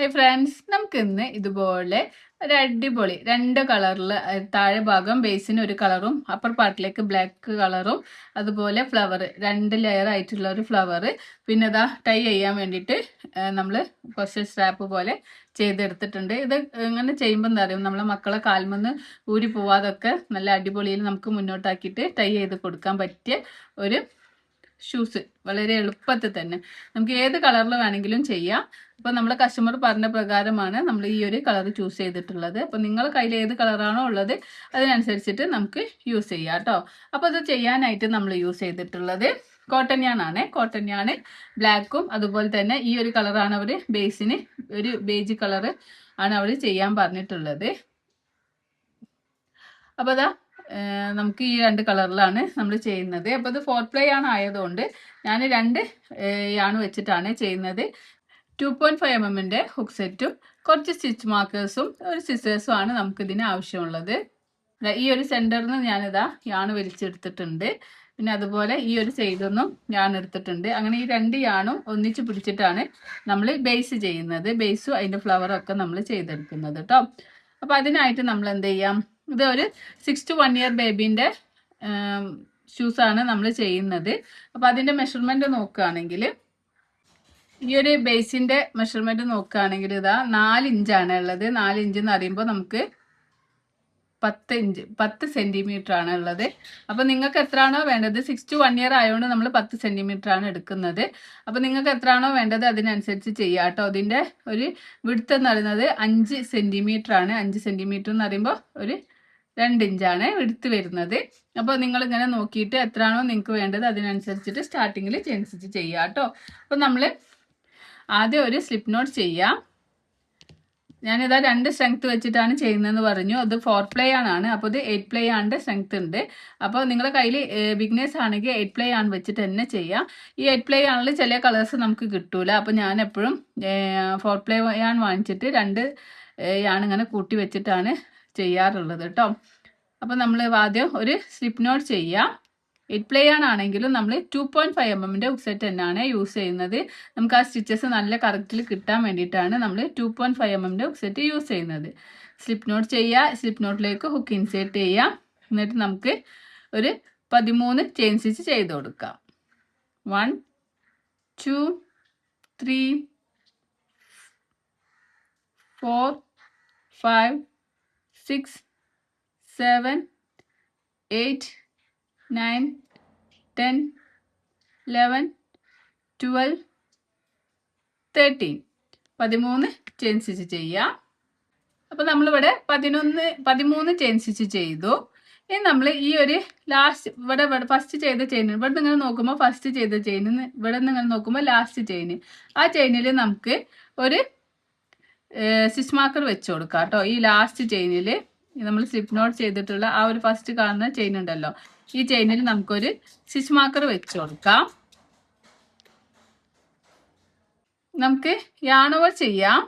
Hi friends, നമുക്ക് ഇന്ന് ഇതുപോലെ ഒരു അടിപൊളി രണ്ട് കളറിൽ താഴെ ഭാഗം ബേസിന് ഒരു കളറും അപ്പർ പാർട്ടിലേക്ക് ബ്ലാക്ക് കളറും അതുപോലെ ഫ്ലവർ രണ്ട് ലെയർ ആയിട്ടുള്ള ഒരു ഫ്ലവർ പിന്നെ ഇതാ ടൈ ചെയ്യാൻ വേണ്ടിയിട്ട് നമ്മൾ കുറച്ച് സ്ട്രാപ്പ് പോലെ ചെയ്തെടുത്തിട്ടുണ്ട്. ഇത് ഇങ്ങനെ ചെയ്യുമ്പോൾ എന്താ പറയുക, നമ്മളെ മക്കളെ കാൽമന്ന് ഊരി പോവാതൊക്കെ നല്ല അടിപൊളിയിൽ നമുക്ക് മുന്നോട്ടാക്കിയിട്ട് ടൈ ചെയ്ത് കൊടുക്കാൻ പറ്റിയ ഒരു ഷൂസ്. വളരെ എളുപ്പത്തിൽ തന്നെ നമുക്ക് ഏത് കളറിൽ വേണമെങ്കിലും ചെയ്യാം. അപ്പോൾ നമ്മൾ കസ്റ്റമർ പറഞ്ഞ പ്രകാരമാണ് നമ്മൾ ഈ ഒരു കളർ ചൂസ് ചെയ്തിട്ടുള്ളത്. അപ്പോൾ നിങ്ങളുടെ കയ്യിൽ ഏത് കളറാണോ ഉള്ളത് അതിനനുസരിച്ചിട്ട് നമുക്ക് യൂസ് ചെയ്യാം കേട്ടോ. അപ്പോൾ അത് ചെയ്യാനായിട്ട് നമ്മൾ യൂസ് ചെയ്തിട്ടുള്ളത് കോട്ടൺ യാണാണ്. കോട്ടൺ യാൺ ബ്ലാക്കും അതുപോലെ തന്നെ ഈ ഒരു കളറാണ് അവർ ബേസിന് ഒരു ബേജ് കളർ ആണ് അവർ ചെയ്യാൻ പറഞ്ഞിട്ടുള്ളത്. അപ്പോൾ അതാ നമുക്ക് ഈ രണ്ട് കളറിലാണ് നമ്മൾ ചെയ്യുന്നത്. അപ്പോൾ ഇത് 4 പ്ലേ ആണ് ആയതുകൊണ്ട് ഞാൻ രണ്ട് യാണ് വെച്ചിട്ടാണ് ചെയ്യുന്നത്. 2.5 mm ഹുക്ക് സെറ്റും കുറച്ച് സ്റ്റിച്ച് മാർക്കേഴ്സും ഒരു സിസേഴ്സും ആണ് നമുക്കിതിന് ആവശ്യമുള്ളത്. ഈ ഒരു സെൻറ്ററിൽ നിന്ന് ഞാനിതാ യാണ് വലിച്ചെടുത്തിട്ടുണ്ട്. പിന്നെ അതുപോലെ ഈ ഒരു സൈഡിൽ നിന്നും യാൺ എടുത്തിട്ടുണ്ട്. അങ്ങനെ ഈ രണ്ട് യാണും ഒന്നിച്ച് പിടിച്ചിട്ടാണ് നമ്മൾ ബേസ് ചെയ്യുന്നത്. ബേസും അതിൻ്റെ ഫ്ലവറും ഒക്കെ നമ്മൾ ചെയ്തെടുക്കുന്നത് കേട്ടോ. അപ്പോൾ അതിനായിട്ട് നമ്മൾ എന്ത് ചെയ്യാം, ഇത് ഒരു 6 to 1 year ബേബീൻ്റെ ഷൂസാണ് നമ്മൾ ചെയ്യുന്നത്. അപ്പോൾ അതിൻ്റെ മെഷർമെൻറ്റ് നോക്കുകയാണെങ്കിൽ ഈ ഒരു ബേസിൻ്റെ മെഷർമെൻറ്റ് നോക്കുകയാണെങ്കിൽ ഇതാ 4 ഇഞ്ചാണ് ഉള്ളത്. 4 ഇഞ്ച് എന്ന് പറയുമ്പോൾ നമുക്ക് 10 സെൻറ്റിമീറ്റർ ആണ് ഉള്ളത്. അപ്പോൾ നിങ്ങൾക്ക് എത്രയാണോ വേണ്ടത്, 6 to 1 year ആയതുകൊണ്ട് നമ്മൾ 10 സെൻറ്റിമീറ്റർ ആണ് എടുക്കുന്നത്. അപ്പോൾ നിങ്ങൾക്ക് എത്രയാണോ വേണ്ടത് അതിനനുസരിച്ച് ചെയ്യാം കേട്ടോ. അതിൻ്റെ ഒരു വിഡ്ത്ത് എന്ന് പറയുന്നത് 5 സെൻറ്റിമീറ്റർ ആണ്. 5 സെൻറ്റിമീറ്റർ എന്ന് പറയുമ്പോൾ ഒരു 2 ഇഞ്ചാണ് വിഡ്ത്ത് വരുന്നത്. അപ്പോൾ നിങ്ങളിങ്ങനെ നോക്കിയിട്ട് എത്രയാണോ നിങ്ങൾക്ക് വേണ്ടത് അതിനനുസരിച്ചിട്ട് സ്റ്റാർട്ടിങ്ങിൽ ചെയിൻ സ്റ്റിച്ച് ചെയ്യാം കേട്ടോ. അപ്പോൾ നമ്മൾ ആദ്യം ഒരു സ്ലിപ്പ് നോട്ട് ചെയ്യാം. ഞാനിതാ 2 സ്ട്രെങ്ത് വെച്ചിട്ടാണ് ചെയ്യുന്നതെന്ന് പറഞ്ഞു. അത് 4 പ്ലേ ആണ്. അപ്പോൾ ഇത് 8 പ്ലേ ആണ്ട് സ്ട്രെങ്ത് ഉണ്ട്. അപ്പോൾ നിങ്ങളുടെ കയ്യിൽ ബിഗ്നേഴ്സ് ആണെങ്കിൽ 8 പ്ലേ ആണ് വെച്ചിട്ട് തന്നെ ചെയ്യാം. ഈ 8 പ്ലേ ആണിൽ ചില കളേഴ്സ് നമുക്ക് കിട്ടൂല. അപ്പോൾ ഞാൻ എപ്പോഴും 4 പ്ലേ ആണ് വാങ്ങിച്ചിട്ട് 2 യാണ് ഇങ്ങനെ കൂട്ടി വെച്ചിട്ടാണ് ചെയ്യാറുള്ളത് കേട്ടോ. അപ്പോൾ നമ്മൾ ആദ്യം ഒരു സ്ലിപ്പ് നോട്ട് ചെയ്യാം. 8 പ്ലേ ആണെങ്കിലും നമ്മൾ 2.5 mm ഹുക്ക് സെറ്റ് തന്നെയാണ് യൂസ് ചെയ്യുന്നത്. നമുക്ക് ആ സ്റ്റിച്ചസ് നല്ല കറക്റ്റിൽ കിട്ടാൻ വേണ്ടിയിട്ടാണ് നമ്മൾ 2.5 mm ഹുക്ക് സെറ്റ് യൂസ് ചെയ്യുന്നത്. സ്ലിപ്പ് നോട്ട് ചെയ്യുക. സ്ലിപ്പ് നോട്ടിലേക്ക് ഹുക്ക് ഇൻസേർട്ട് ചെയ്യാം. എന്നിട്ട് നമുക്ക് ഒരു 13 ചെയിൻ സ്റ്റിച്ച് ചെയ്ത് കൊടുക്കാം. 1 2 3 4 5 6 7 8 9 10 11 12 13 13 ചെയിൻ സ്റ്റിച്ച് ചെയ്യാം. അപ്പോൾ നമ്മളിവിടെ 13 ചെയിൻ സ്റ്റിച്ച് ചെയ്തു. ഇനി നമ്മൾ ഈ ഒരു ലാസ്റ്റ് ഇവിടെ ഫസ്റ്റ് ചെയ്ത ചെയിൻ ഇവിടെ നിങ്ങൾ നോക്കുമ്പോൾ ഫസ്റ്റ് ചെയ്ത ചെയിൻ, ഇവിടെ നിങ്ങൾ നോക്കുമ്പോൾ ലാസ്റ്റ് ചെയിൻ, ആ ചെയിനിൽ നമുക്ക് ഒരു സ്റ്റിച്ച് മാർക്കർ വെച്ച് കൊടുക്കാം കേട്ടോ. ഈ ലാസ്റ്റ് ചെയിനിൽ നമ്മൾ സ്ലിപ്പ് നോട്ട് ചെയ്തിട്ടുള്ള ആ ഒരു ഫസ്റ്റ് കാണുന്ന ചെയിൻ ഉണ്ടല്ലോ, ഈ ചെയിനിൽ നമുക്കൊരു സ്റ്റിച്ച് മാർക്കർ വെച്ച് കൊടുക്കാം. നമുക്ക് യാൺ ഓവർ ചെയ്യാം.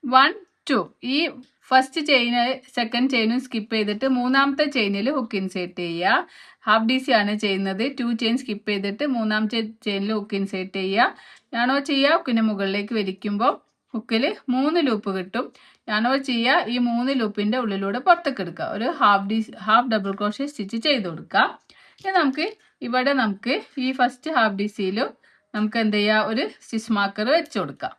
1 2 ഈ ഫസ്റ്റ് ചെയിന് സെക്കൻഡ് ചെയിനും സ്കിപ്പ് ചെയ്തിട്ട് മൂന്നാമത്തെ ചെയിനിൽ ഹുക്ക് ഇൻസേർട്ട് ചെയ്യുക. ഹാഫ് ഡി സി ആണ് ചെയ്യുന്നത്. 2 ചെയിൻ സ്കിപ്പ് ചെയ്തിട്ട് മൂന്നാമത്തെ ചെയിനിൽ ഹുക്ക് ഇൻസേർട്ട് ചെയ്യുക. യാൺ ഓവർ ചെയ്യുക. ഹുക്കിൻ്റെ മുകളിലേക്ക് വലിക്കുമ്പോൾ ഹുക്കിൽ 3 ലൂപ്പ് കിട്ടും. യാൺ ഓവർ ചെയ്യുക. ഈ 3 ലൂപ്പിൻ്റെ ഉള്ളിലൂടെ പുറത്തേക്ക് എടുക്കുക. ഒരു ഹാഫ് ഡബിൾ ക്രോഷേ സ്റ്റിച്ച് ചെയ്ത് കൊടുക്കുക. ഇനി നമുക്ക് ഇവിടെ നമുക്ക് ഈ ഫസ്റ്റ് ഹാഫ് ഡി സിയിലും നമുക്ക് എന്ത് ചെയ്യാം, ഒരു സ്റ്റിച്ച് മാർക്കർ വെച്ച് കൊടുക്കാം.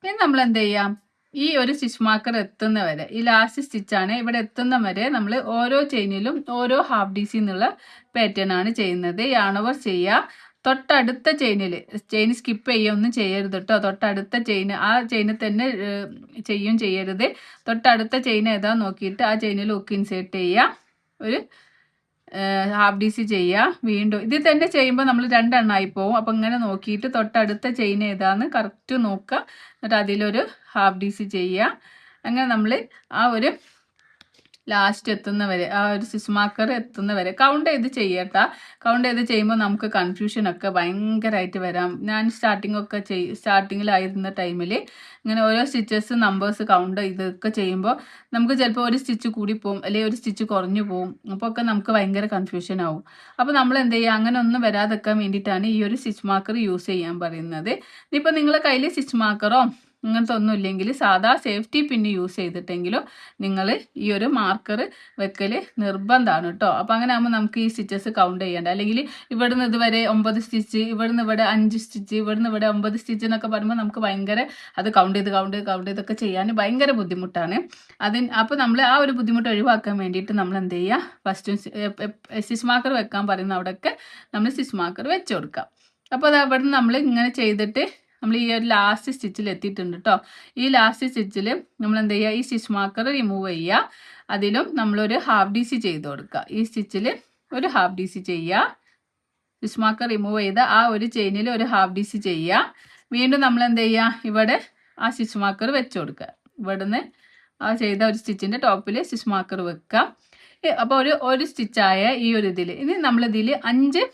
ഇനി നമ്മൾ എന്ത് ചെയ്യാം, ഈ ഒരു സ്റ്റിച്ച് മാർക്കർ എത്തുന്ന വരെ, ഈ ലാസ്റ്റ് സ്റ്റിച്ചാണ്, ഇവിടെ എത്തുന്ന വരെ നമ്മൾ ഓരോ ചെയിനിലും ഓരോ ഹാഫ് ഡി സി എന്നുള്ള പാറ്റേൺ ആണ് ചെയ്യുന്നത്. യാൺ ഓവർ ചെയ്യുക. തൊട്ടടുത്ത ചെയിനിൽ ചെയിൻ സ്കിപ്പ് ചെയ്യുകയൊന്നും ചെയ്യരുത് കേട്ടോ. തൊട്ടടുത്ത ചെയിൻ, ആ ചെയിനിൽ തന്നെ ചെയ്യരുത്. തൊട്ടടുത്ത ചെയിൻ ഏതാ നോക്കിയിട്ട് ആ ചെയിനിൽ ഹുക്ക് ഇൻസേർട്ട് ചെയ്യുക. ഒരു ഹാഫ് ഡി സി ചെയ്യുക. വീണ്ടും ഇതിൽ തന്നെ ചെയ്യുമ്പോൾ നമ്മൾ 2 എണ്ണമായി പോകും. അപ്പം ഇങ്ങനെ നോക്കിയിട്ട് തൊട്ടടുത്ത ചെയിൻ ഏതാന്ന് കറക്റ്റ് നോക്കുക. എന്നിട്ട് അതിലൊരു ഹാഫ് ഡി സി ചെയ്യുക. അങ്ങനെ നമ്മൾ ആ ഒരു ലാസ്റ്റ് എത്തുന്നവരെ, ആ ഒരു സ്റ്റിച്ച് മാർക്കർ എത്തുന്നവരെ കൗണ്ട് ചെയ്ത് ചെയ്യട്ടാ. കൗണ്ട് ചെയ്ത് ചെയ്യുമ്പോൾ നമുക്ക് കൺഫ്യൂഷനൊക്കെ ഭയങ്കരമായിട്ട് വരാം. ഞാൻ സ്റ്റാർട്ടിങ്ങിലായിരുന്ന ടൈമിൽ ഇങ്ങനെ ഓരോ സ്റ്റിച്ചസ് നമ്പേഴ്സ് കൗണ്ട് ഇതൊക്കെ ചെയ്യുമ്പോൾ നമുക്ക് ചിലപ്പോൾ ഒരു സ്റ്റിച്ച് കൂടി പോകും, അല്ലെങ്കിൽ ഒരു സ്റ്റിച്ച് കുറഞ്ഞു പോകും. അപ്പോൾ ഒക്കെ നമുക്ക് ഭയങ്കര കൺഫ്യൂഷൻ ആവും. അപ്പോൾ നമ്മൾ എന്ത് ചെയ്യുക, അങ്ങനെ ഒന്നും വരാതെക്കാൻ വേണ്ടിയിട്ടാണ് ഈ ഒരു സ്റ്റിച്ച് മാർക്കർ യൂസ് ചെയ്യാൻ പറയുന്നത്. ഇനിയിപ്പോൾ നിങ്ങളുടെ കയ്യിൽ സ്റ്റിച്ച് മാർക്കറോ ഇങ്ങനത്തെ ഒന്നും ഇല്ലെങ്കിൽ സാധാ സേഫ്റ്റി പിന്ന് യൂസ് ചെയ്തിട്ടെങ്കിലും നിങ്ങൾ ഈ ഒരു മാർക്കർ വെക്കൽ നിർബന്ധമാണ് കേട്ടോ. അപ്പോൾ അങ്ങനെ ആകുമ്പോൾ നമുക്ക് ഈ സ്റ്റിച്ചസ് കൗണ്ട് ചെയ്യേണ്ട. അല്ലെങ്കിൽ ഇവിടുന്ന് ഇതുവരെ 9 സ്റ്റിച്ച്, ഇവിടുന്ന് ഇവിടെ 5 സ്റ്റിച്ച്, ഇവിടുന്ന് ഇവിടെ 9 സ്റ്റിച്ച് എന്നൊക്കെ പറയുമ്പോൾ നമുക്ക് ഭയങ്കര അത് കൗണ്ട് ചെയ്തൊക്കെ ചെയ്യാൻ ഭയങ്കര ബുദ്ധിമുട്ടാണ്. അപ്പോൾ നമ്മൾ ആ ഒരു ബുദ്ധിമുട്ട് ഒഴിവാക്കാൻ വേണ്ടിയിട്ട് നമ്മൾ എന്ത് ചെയ്യുക, ഫസ്റ്റ് സ്റ്റിച്ച് മാർക്കർ വെക്കാൻ പറയുന്ന അവിടെയൊക്കെ നമ്മൾ സ്റ്റിച്ച് മാർക്കർ വെച്ച് കൊടുക്കാം. അപ്പോൾ അത് അവിടെ നമ്മൾ ഇങ്ങനെ ചെയ്തിട്ട് നമ്മൾ ഈ ഒരു ലാസ്റ്റ് സ്റ്റിച്ചിൽ എത്തിയിട്ടുണ്ട് കേട്ടോ. ഈ ലാസ്റ്റ് സ്റ്റിച്ചിൽ നമ്മൾ എന്ത് ചെയ്യുക, ഈ സ്റ്റിച്ച് മാർക്കർ റിമൂവ് ചെയ്യുക. അതിലും നമ്മളൊരു ഹാഫ് DC ചെയ്ത് കൊടുക്കുക. ഈ സ്റ്റിച്ചിൽ ഒരു ഹാഫ് DC ചെയ്യുക. സ്റ്റിച്ച് മാർക്കർ റിമൂവ് ചെയ്ത് ആ ഒരു ചെയിനിൽ ഒരു ഹാഫ് DC ചെയ്യുക. വീണ്ടും നമ്മൾ എന്ത് ചെയ്യുക, ഇവിടെ ആ സ്റ്റിച്ച് മാർക്കർ വെച്ച് കൊടുക്കുക. ഇവിടുന്ന് ആ ചെയ്ത ഒരു സ്റ്റിച്ചിൻ്റെ ടോപ്പിൽ സ്റ്റിച്ച് മാർക്കർ വെക്കുക. അപ്പോൾ ഒരു സ്റ്റിച്ചായ ഈ ഒരു ഇതിൽ ഇനി നമ്മളിതിൽ 5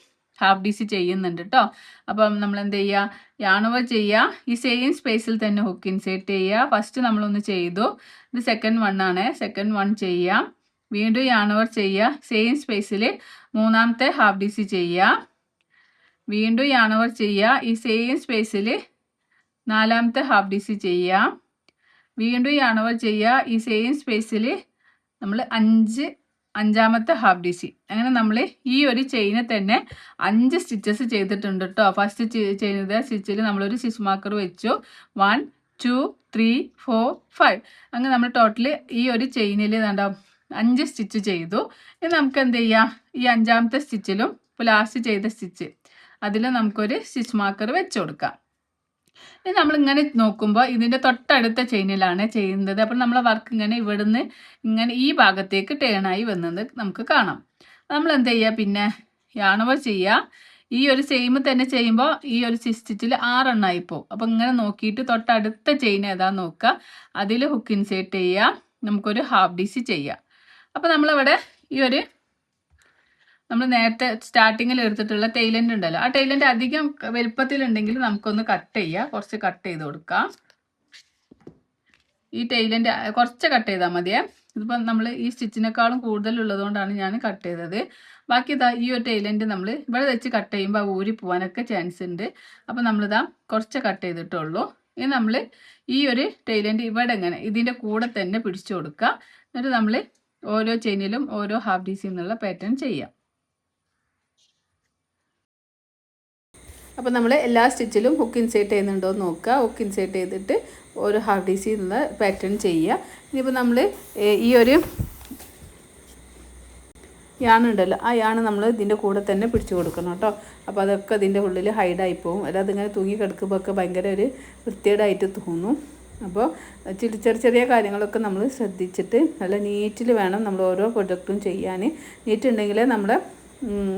ഹാഫ് DC ചെയ്യുന്നുണ്ട് കേട്ടോ. അപ്പം നമ്മൾ എന്ത് ചെയ്യുക, yarn over ചെയ്യുക. ഈ സെയിം സ്പേസിൽ തന്നെ ഹുക്ക് ഇൻസേർട്ട് ചെയ്യുക. ഫസ്റ്റ് നമ്മളൊന്ന് ചെയ്തു, ഇത് സെക്കൻഡ് വൺ ആണ്. സെക്കൻഡ് വൺ ചെയ്യുക. വീണ്ടും yarn over ചെയ്യുക. സെയിം സ്പേസിൽ മൂന്നാമത്തെ ഹാഫ് DC ചെയ്യുക. വീണ്ടും yarn over ചെയ്യുക. ഈ സെയിം സ്പേസിൽ നാലാമത്തെ ഹാഫ് DC ചെയ്യുക. വീണ്ടും yarn over ചെയ്യുക. ഈ സെയിം സ്പേസിൽ നമ്മൾ അഞ്ചാമത്തെ ഹാഫ് DC. അങ്ങനെ നമ്മൾ ഈ ഒരു ചെയിന് തന്നെ 5 സ്റ്റിച്ചസ് ചെയ്തിട്ടുണ്ട് കേട്ടോ. ഫസ്റ്റ് ചെയ്ത സ്റ്റിച്ചിൽ നമ്മളൊരു സ്റ്റിച്ച് മാർക്കർ വെച്ചു. 1 2 3 4 5 അങ്ങനെ നമ്മൾ ടോട്ടൽ ഈ ഒരു ചെയിനിൽ 5 സ്റ്റിച്ച് ചെയ്തു. ഇനി നമുക്ക് എന്ത് ചെയ്യാം, ഈ അഞ്ചാമത്തെ സ്റ്റിച്ചിലും ഇപ്പോൾ ലാസ്റ്റ് ചെയ്ത സ്റ്റിച്ച് അതിൽ നമുക്കൊരു സ്റ്റിച്ച് മാർക്കർ വെച്ച് കൊടുക്കാം. ഇനി നമ്മളിങ്ങനെ നോക്കുമ്പോൾ ഇതിൻ്റെ തൊട്ടടുത്ത ചെയിനിലാണ് ചെയ്യുന്നത്. അപ്പോൾ നമ്മളെ വർക്ക് ഇങ്ങനെ ഇവിടുന്ന് ഇങ്ങനെ ഈ ഭാഗത്തേക്ക് ടേണായി വന്നത് നമുക്ക് കാണാം. നമ്മൾ എന്ത് ചെയ്യുക, പിന്നെ yarn over ചെയ്യുക. ഈ ഒരു സെയിം തന്നെ ചെയ്യുമ്പോൾ ഈ ഒരു സ്റ്റിച്ചിൽ 6 എണ്ണമായി പോകും. അപ്പോൾ ഇങ്ങനെ നോക്കിയിട്ട് തൊട്ടടുത്ത ചെയിൻ ഏതാന്ന് നോക്കുക. അതിൽ ഹുക്ക് ഇൻസേർട്ട് ചെയ്യുക. നമുക്കൊരു ഹാഫ് DC ചെയ്യുക. അപ്പോൾ നമ്മളിവിടെ ഈ ഒരു നമ്മൾ നേരത്തെ സ്റ്റാർട്ടിങ്ങിൽ എടുത്തിട്ടുള്ള ടൈലൻ്റ് ഉണ്ടല്ലോ, ആ ടൈലൻ്റ് അധികം വലുപ്പത്തിലുണ്ടെങ്കിൽ നമുക്കൊന്ന് കട്ട് ചെയ്യുക. കുറച്ച് കട്ട് ചെയ്ത് കൊടുക്കാം. ഈ ടൈലൻ്റ് കുറച്ച് കട്ട് ചെയ്താൽ മതിയേ. ഇതിപ്പോൾ നമ്മൾ ഈ സ്റ്റിച്ചിനേക്കാളും കൂടുതലുള്ളതുകൊണ്ടാണ് ഞാൻ കട്ട് ചെയ്തത്. ബാക്കി ഇതാ ഈ ഒരു ടൈലൻ്റ് നമ്മൾ ഇവിടെ വെച്ച് കട്ട് ചെയ്യുമ്പോൾ ഊരി പോകാനൊക്കെ ചാൻസ് ഉണ്ട്. അപ്പോൾ നമ്മളിതാ കുറച്ച് കട്ട് ചെയ്തിട്ടുള്ളൂ. ഇനി നമ്മൾ ഈ ഒരു ടൈലൻ്റ് ഇവിടെ ഇങ്ങനെ ഇതിൻ്റെ കൂടെ തന്നെ പിടിച്ചു കൊടുക്കുക. എന്നിട്ട് നമ്മൾ ഓരോ ചെയിനിലും ഓരോ ഹാഫ് DC എന്നുള്ള പാറ്റേൺ ചെയ്യാം. അപ്പോൾ നമ്മൾ എല്ലാ സ്റ്റിച്ചിലും ഹുക്ക് ഇൻസേർട്ട് ചെയ്യുന്നുണ്ടോ എന്ന് നോക്കുക. ഹുക്ക് ഇൻസേർട്ട് ചെയ്തിട്ട് ഒരു ഹാഫ് DC എന്നുള്ള പാറ്റേൺ ചെയ്യുക. ഇനിയിപ്പോൾ നമ്മൾ ഈ ഒരു yarn ഉണ്ടല്ലോ, ആ yarn നമ്മൾ ഇതിൻ്റെ കൂടെ തന്നെ പിടിച്ചു കൊടുക്കണം കേട്ടോ. അപ്പോൾ അതൊക്കെ ഇതിൻ്റെ ഉള്ളിൽ ഹൈഡായി പോകും. അല്ലാതെ ഇങ്ങനെ തൂങ്ങി കിടക്കുമ്പോൾ ഒക്കെ ഭയങ്കര ഒരു വൃത്തികേടായിട്ട് തോന്നും. അപ്പോൾ ചെറിയ കാര്യങ്ങളൊക്കെ നമ്മൾ ശ്രദ്ധിച്ചിട്ട് നല്ല നീറ്റിൽ വേണം നമ്മൾ ഓരോ പ്രൊഡക്റ്റും ചെയ്യാൻ. നീറ്റുണ്ടെങ്കിലേ നമ്മുടെ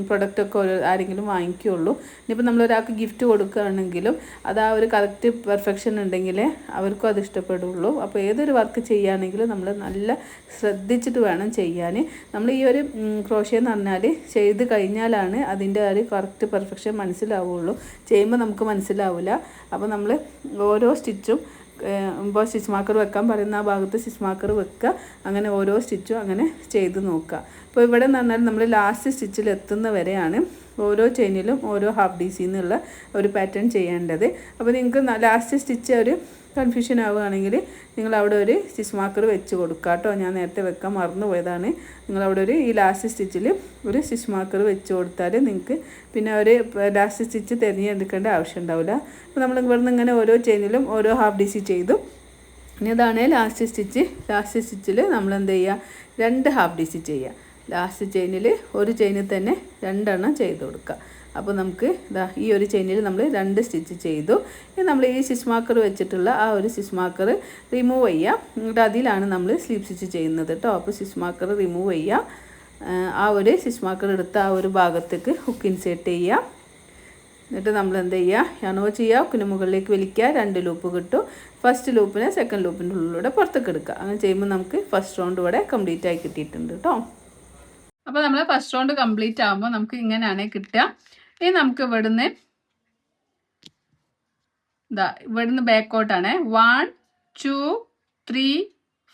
പ്രൊഡക്റ്റൊക്കെ ആരെങ്കിലും വാങ്ങിക്കുകയുള്ളൂ. ഇനിയിപ്പോൾ നമ്മളൊരാൾക്ക് ഗിഫ്റ്റ് കൊടുക്കുകയാണെങ്കിലും അത് ആ ഒരു കറക്റ്റ് പെർഫെക്ഷൻ ഉണ്ടെങ്കിൽ അവർക്കും അത് ഇഷ്ടപ്പെടുള്ളൂ. അപ്പോൾ ഏതൊരു വർക്ക് ചെയ്യുകയാണെങ്കിലും നമ്മൾ നല്ല ശ്രദ്ധിച്ചിട്ട് വേണം ചെയ്യാൻ. നമ്മൾ ഈ ഒരു ക്രോഷ്യ എന്ന് പറഞ്ഞാൽ ചെയ്ത് കഴിഞ്ഞാലാണ് അതിൻ്റെ ഒരു കറക്റ്റ് പെർഫെക്ഷൻ മനസ്സിലാവുള്ളൂ. ചെയ്യുമ്പോൾ നമുക്ക് മനസ്സിലാവില്ല. അപ്പോൾ നമ്മൾ ഓരോ സ്റ്റിച്ചും ഇപ്പോൾ സ്റ്റിച്ച് മാർക്കർ വെക്കാൻ പറയുന്ന ആ ഭാഗത്ത് സ്റ്റിച്ച് മാർക്കർ വെക്കുക. അങ്ങനെ ഓരോ സ്റ്റിച്ചും അങ്ങനെ ചെയ്ത് നോക്കുക. അപ്പോൾ ഇവിടെ എന്ന് പറഞ്ഞാൽ നമ്മൾ ലാസ്റ്റ് സ്റ്റിച്ചിൽ എത്തുന്ന വരെയാണ് ഓരോ ചെയിനിലും ഓരോ ഹാഫ് DC എന്നുള്ള ഒരു പാറ്റേൺ ചെയ്യേണ്ടത്. അപ്പോൾ നിങ്ങൾക്ക് ലാസ്റ്റ് സ്റ്റിച്ച് ഒരു കൺഫ്യൂഷൻ ആവുകയാണെങ്കിൽ നിങ്ങൾ അവിടെ ഒരു സ്റ്റിച്ച് മാർക്കർ വെച്ച് കൊടുക്കുക കേട്ടോ. ഞാൻ നേരത്തെ വെക്കാൻ മറന്നു പോയതാണ്. നിങ്ങളവിടെ ഈ ലാസ്റ്റ് സ്റ്റിച്ചിൽ ഒരു സ്റ്റിച്ച് മാർക്കർ വെച്ച് കൊടുത്താൽ നിങ്ങൾക്ക് പിന്നെ ഒരു ലാസ്റ്റ് സ്റ്റിച്ച് തിരഞ്ഞെടുക്കേണ്ട ആവശ്യം ഉണ്ടാവില്ല. അപ്പോൾ നമ്മൾ ഇവിടുന്ന് ഇങ്ങനെ ഓരോ ചെയിനിലും ഓരോ ഹാഫ് DC ചെയ്തു. ഇനി ഇതാണ് ലാസ്റ്റ് സ്റ്റിച്ച്. ലാസ്റ്റ് സ്റ്റിച്ചിൽ നമ്മൾ എന്ത് ചെയ്യുക, 2 ഹാഫ് DC ചെയ്യുക. ലാസ്റ്റ് ചെയിനിൽ ഒരു ചെയിനിൽ തന്നെ 2 എണ്ണം ചെയ്ത് കൊടുക്കുക. അപ്പോൾ നമുക്ക് ഈ ഒരു ചെയിനിൽ നമ്മൾ 2 സ്റ്റിച്ച് ചെയ്തു. ഇനി നമ്മൾ ഈ സ്റ്റിച്ച് മാർക്കർ വെച്ചിട്ടുള്ള ആ ഒരു സ്റ്റിച്ച് മാർക്കർ റിമൂവ് ചെയ്യുക. എന്നിട്ട് അതിലാണ് നമ്മൾ സ്ലീപ്പ് സ്റ്റിച്ച് ചെയ്യുന്നത് കേട്ടോ. അപ്പോൾ സ്റ്റിച്ച് മാർക്കർ റിമൂവ് ചെയ്യുക. ആ ഒരു സ്റ്റിച്ച് മാർക്കർ എടുത്ത ആ ഒരു ഭാഗത്തേക്ക് ഹുക്ക് ഇൻസേർട്ട് ചെയ്യുക. എന്നിട്ട് നമ്മൾ എന്ത് ചെയ്യുക, yarn over ചെയ്യുക. ഹുക്കിന് മുകളിലേക്ക് വലിക്കുക. 2 ലൂപ്പ് കിട്ടും. ഫസ്റ്റ് ലൂപ്പിനെ സെക്കൻഡ് ലൂപ്പിൻ്റെ ഉള്ളിലൂടെ പുറത്തേക്ക് എടുക്കുക. അങ്ങനെ ചെയ്യുമ്പോൾ നമുക്ക് ഫസ്റ്റ് റൗണ്ട് ഇവിടെ കംപ്ലീറ്റ് ആയി കിട്ടിയിട്ടുണ്ട് കേട്ടോ. അപ്പോൾ നമ്മൾ ഫസ്റ്റ് റൗണ്ട് കംപ്ലീറ്റ് ആകുമ്പോൾ നമുക്ക് ഇങ്ങനെയാണ് കിട്ടുക. ഇനി നമുക്ക് ഇവിടുന്ന് ബാക്കോട്ടാണ് 1 2 3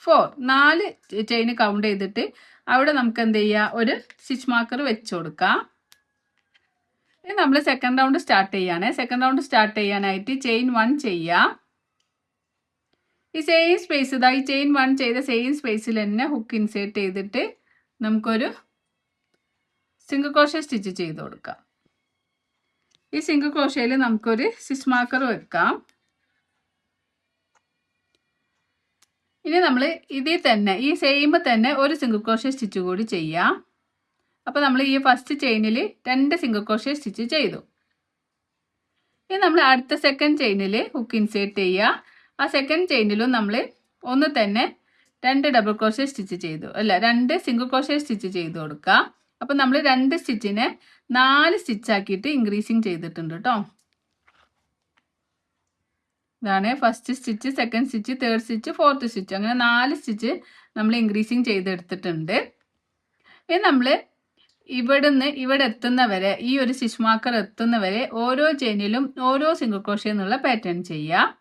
4 4 ചെയിൻ കൗണ്ട് ചെയ്തിട്ട് അവിടെ നമുക്ക് എന്ത് ചെയ്യുക, ഒരു സ്റ്റിച്ച് മാർക്കർ വെച്ച് കൊടുക്കുക. ഇനി നമ്മൾ സെക്കൻഡ് റൗണ്ട് സ്റ്റാർട്ട് ചെയ്യാണ്. സെക്കൻഡ് റൗണ്ട് സ്റ്റാർട്ട് ചെയ്യാനായിട്ട് ചെയിൻ 1 ചെയ്യുക. ഈ സെയിം സ്പേസ് ഇതാ ഈ ചെയിൻ 1 ചെയ്ത സെയിം സ്പേസിൽ തന്നെ ഹുക്ക് ഇൻസേർട്ട് ചെയ്തിട്ട് നമുക്കൊരു സിംഗിൾ ക്രോഷ്യ സ്റ്റിച്ച് ചെയ്ത് കൊടുക്കാം. ഈ സിംഗിൾ ക്രോഷ്യയിൽ നമുക്കൊരു സ്റ്റിച്ച് മാർക്കർ വെക്കാം. ഇനി നമ്മൾ ഇതിൽ തന്നെ ഈ സെയിം തന്നെ ഒരു സിംഗിൾ ക്രോഷ്യ സ്റ്റിച്ച് കൂടി ചെയ്യാം. അപ്പോൾ നമ്മൾ ഈ ഫസ്റ്റ് ചെയിനിൽ 2 സിംഗിൾ ക്രോഷ്യ സ്റ്റിച്ച് ചെയ്തു. ഇനി നമ്മൾ അടുത്ത സെക്കൻഡ് ചെയിനിൽ ഹുക്ക് ഇൻസേർട്ട് ചെയ്യുക. ആ സെക്കൻഡ് ചെയിനിലും നമ്മൾ ഒന്ന് തന്നെ 2 ഡബിൾ ക്രോഷ്യ സ്റ്റിച്ച് ചെയ്തു, അല്ല 2 സിംഗിൾ ക്രോഷ്യ സ്റ്റിച്ച് ചെയ്ത് കൊടുക്കുക. അപ്പോൾ നമ്മൾ 2 സ്റ്റിച്ചിനെ 4 സ്റ്റിച്ച് ആക്കിയിട്ട് ഇൻക്രീസിങ് ചെയ്തിട്ടുണ്ട് കേട്ടോ. ഇതാണ് first stitch, second stitch, third stitch, fourth stitch, അങ്ങനെ 4 സ്റ്റിച്ച് നമ്മൾ ഇൻക്രീസിങ് ചെയ്തെടുത്തിട്ടുണ്ട്. ഇനി നമ്മൾ ഇവിടെ എത്തുന്നവരെ, ഈ ഒരു സ്റ്റിച്ച് മാർക്കർ എത്തുന്നവരെ ഓരോ ചെയിനിലും ഓരോ സിംഗിൾ ക്രോഷ്യ എന്നുള്ള പാറ്റേൺ ചെയ്യുക.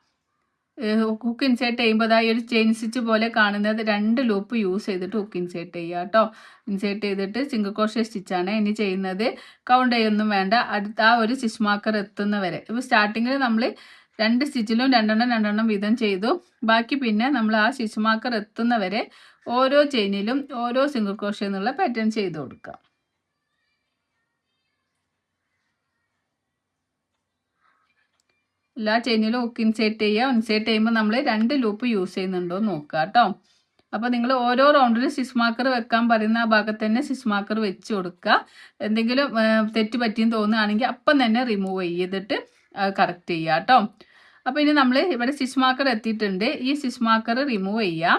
ഹുക്ക് ഇൻസേർട്ട് ചെയ്യുമ്പോൾ ഈ ഒരു ചെയിൻ സ്റ്റിച്ച് പോലെ കാണുന്നത് 2 ലൂപ്പ് യൂസ് ചെയ്തിട്ട് ഹുക്ക് ഇൻസേർട്ട് ചെയ്യുക കേട്ടോ. ഇൻസേർട്ട് ചെയ്തിട്ട് സിംഗിൾ ക്രോഷ്യ സ്റ്റിച്ചാണ് ഇനി ചെയ്യുന്നത്. കൗണ്ട് ചെയ്യൊന്നും വേണ്ട, അടുത്ത ആ ഒരു സ്റ്റിച്ച് മാർക്കർ എത്തുന്നവരെ. ഇപ്പോൾ സ്റ്റാർട്ടിങ്ങിൽ നമ്മൾ 2 സ്റ്റിച്ചിലും 2 വീതം ചെയ്തു. ബാക്കി പിന്നെ നമ്മൾ ആ സ്റ്റിച്ച് മാർക്കർ എത്തുന്നവരെ ഓരോ ചെയിനിലും ഓരോ സിംഗിൾ ക്രോഷ്യ എന്നുള്ള പാറ്റേൺ ചെയ്ത് കൊടുക്കാം. എല്ലാ ചെയിനിലും ഹുക്ക് ഇൻസേർട്ട് ചെയ്യുക. ഇൻസേർട്ട് ചെയ്യുമ്പോൾ നമ്മൾ 2 ലൂപ്പ് യൂസ് ചെയ്യുന്നുണ്ടോ നോക്കുക കേട്ടോ. അപ്പോൾ നിങ്ങൾ ഓരോ റൗണ്ടിൽ സ്റ്റിച്ച് മാർക്കർ വെക്കാൻ പറയുന്ന ആ ഭാഗത്ത് തന്നെ സ്റ്റിച്ച് മാർക്കർ വെച്ച് കൊടുക്കുക. എന്തെങ്കിലും തെറ്റ് പറ്റിയെന്ന് തോന്നുകയാണെങ്കിൽ അപ്പം തന്നെ റിമൂവ് ചെയ്തിട്ട് കറക്റ്റ് ചെയ്യുക കേട്ടോ. അപ്പോൾ ഇനി നമ്മൾ ഇവിടെ സ്റ്റിച്ച് മാർക്കർ എത്തിയിട്ടുണ്ട്. ഈ സ്റ്റിച്ച് മാർക്കർ റിമൂവ് ചെയ്യാം.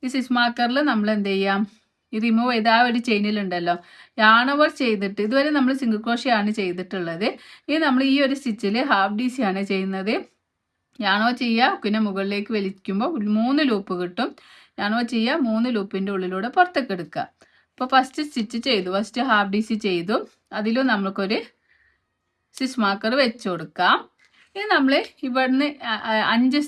ഈ സ്റ്റിച്ച് മാർക്കറിൽ നമ്മൾ എന്ത് ചെയ്യാം, ഈ റിമൂവ് ചെയ്ത ആ ഒരു ചെയിനിലുണ്ടല്ലോ യാൺ ഓവർ ചെയ്തിട്ട്, ഇതുവരെ നമ്മൾ സിംഗിൾ ക്രോഷ്യ ആണ് ചെയ്തിട്ടുള്ളത്. ഇനി നമ്മൾ ഈ ഒരു സ്റ്റിച്ചിൽ ഹാഫ് ഡി സി ആണ് ചെയ്യുന്നത്. യാൺ ഓവർ ചെയ്യുക, പിന്നെ മുകളിലേക്ക് വലിക്കുമ്പോൾ 3 ലൂപ്പ് കിട്ടും. യാൺ ഓവർ ചെയ്യുക, 3 ലൂപ്പിൻ്റെ ഉള്ളിലൂടെ പുറത്തേക്ക് എടുക്കുക. ഇപ്പോൾ ഫസ്റ്റ് സ്റ്റിച്ച് ചെയ്തു, ഫസ്റ്റ് ഹാഫ് ഡി സി ചെയ്തു, അതിലും നമുക്കൊരു സ്റ്റിച്ച് മാർക്കർ വെച്ച് കൊടുക്കാം. ഇനി നമ്മൾ ഇവിടുന്ന് 5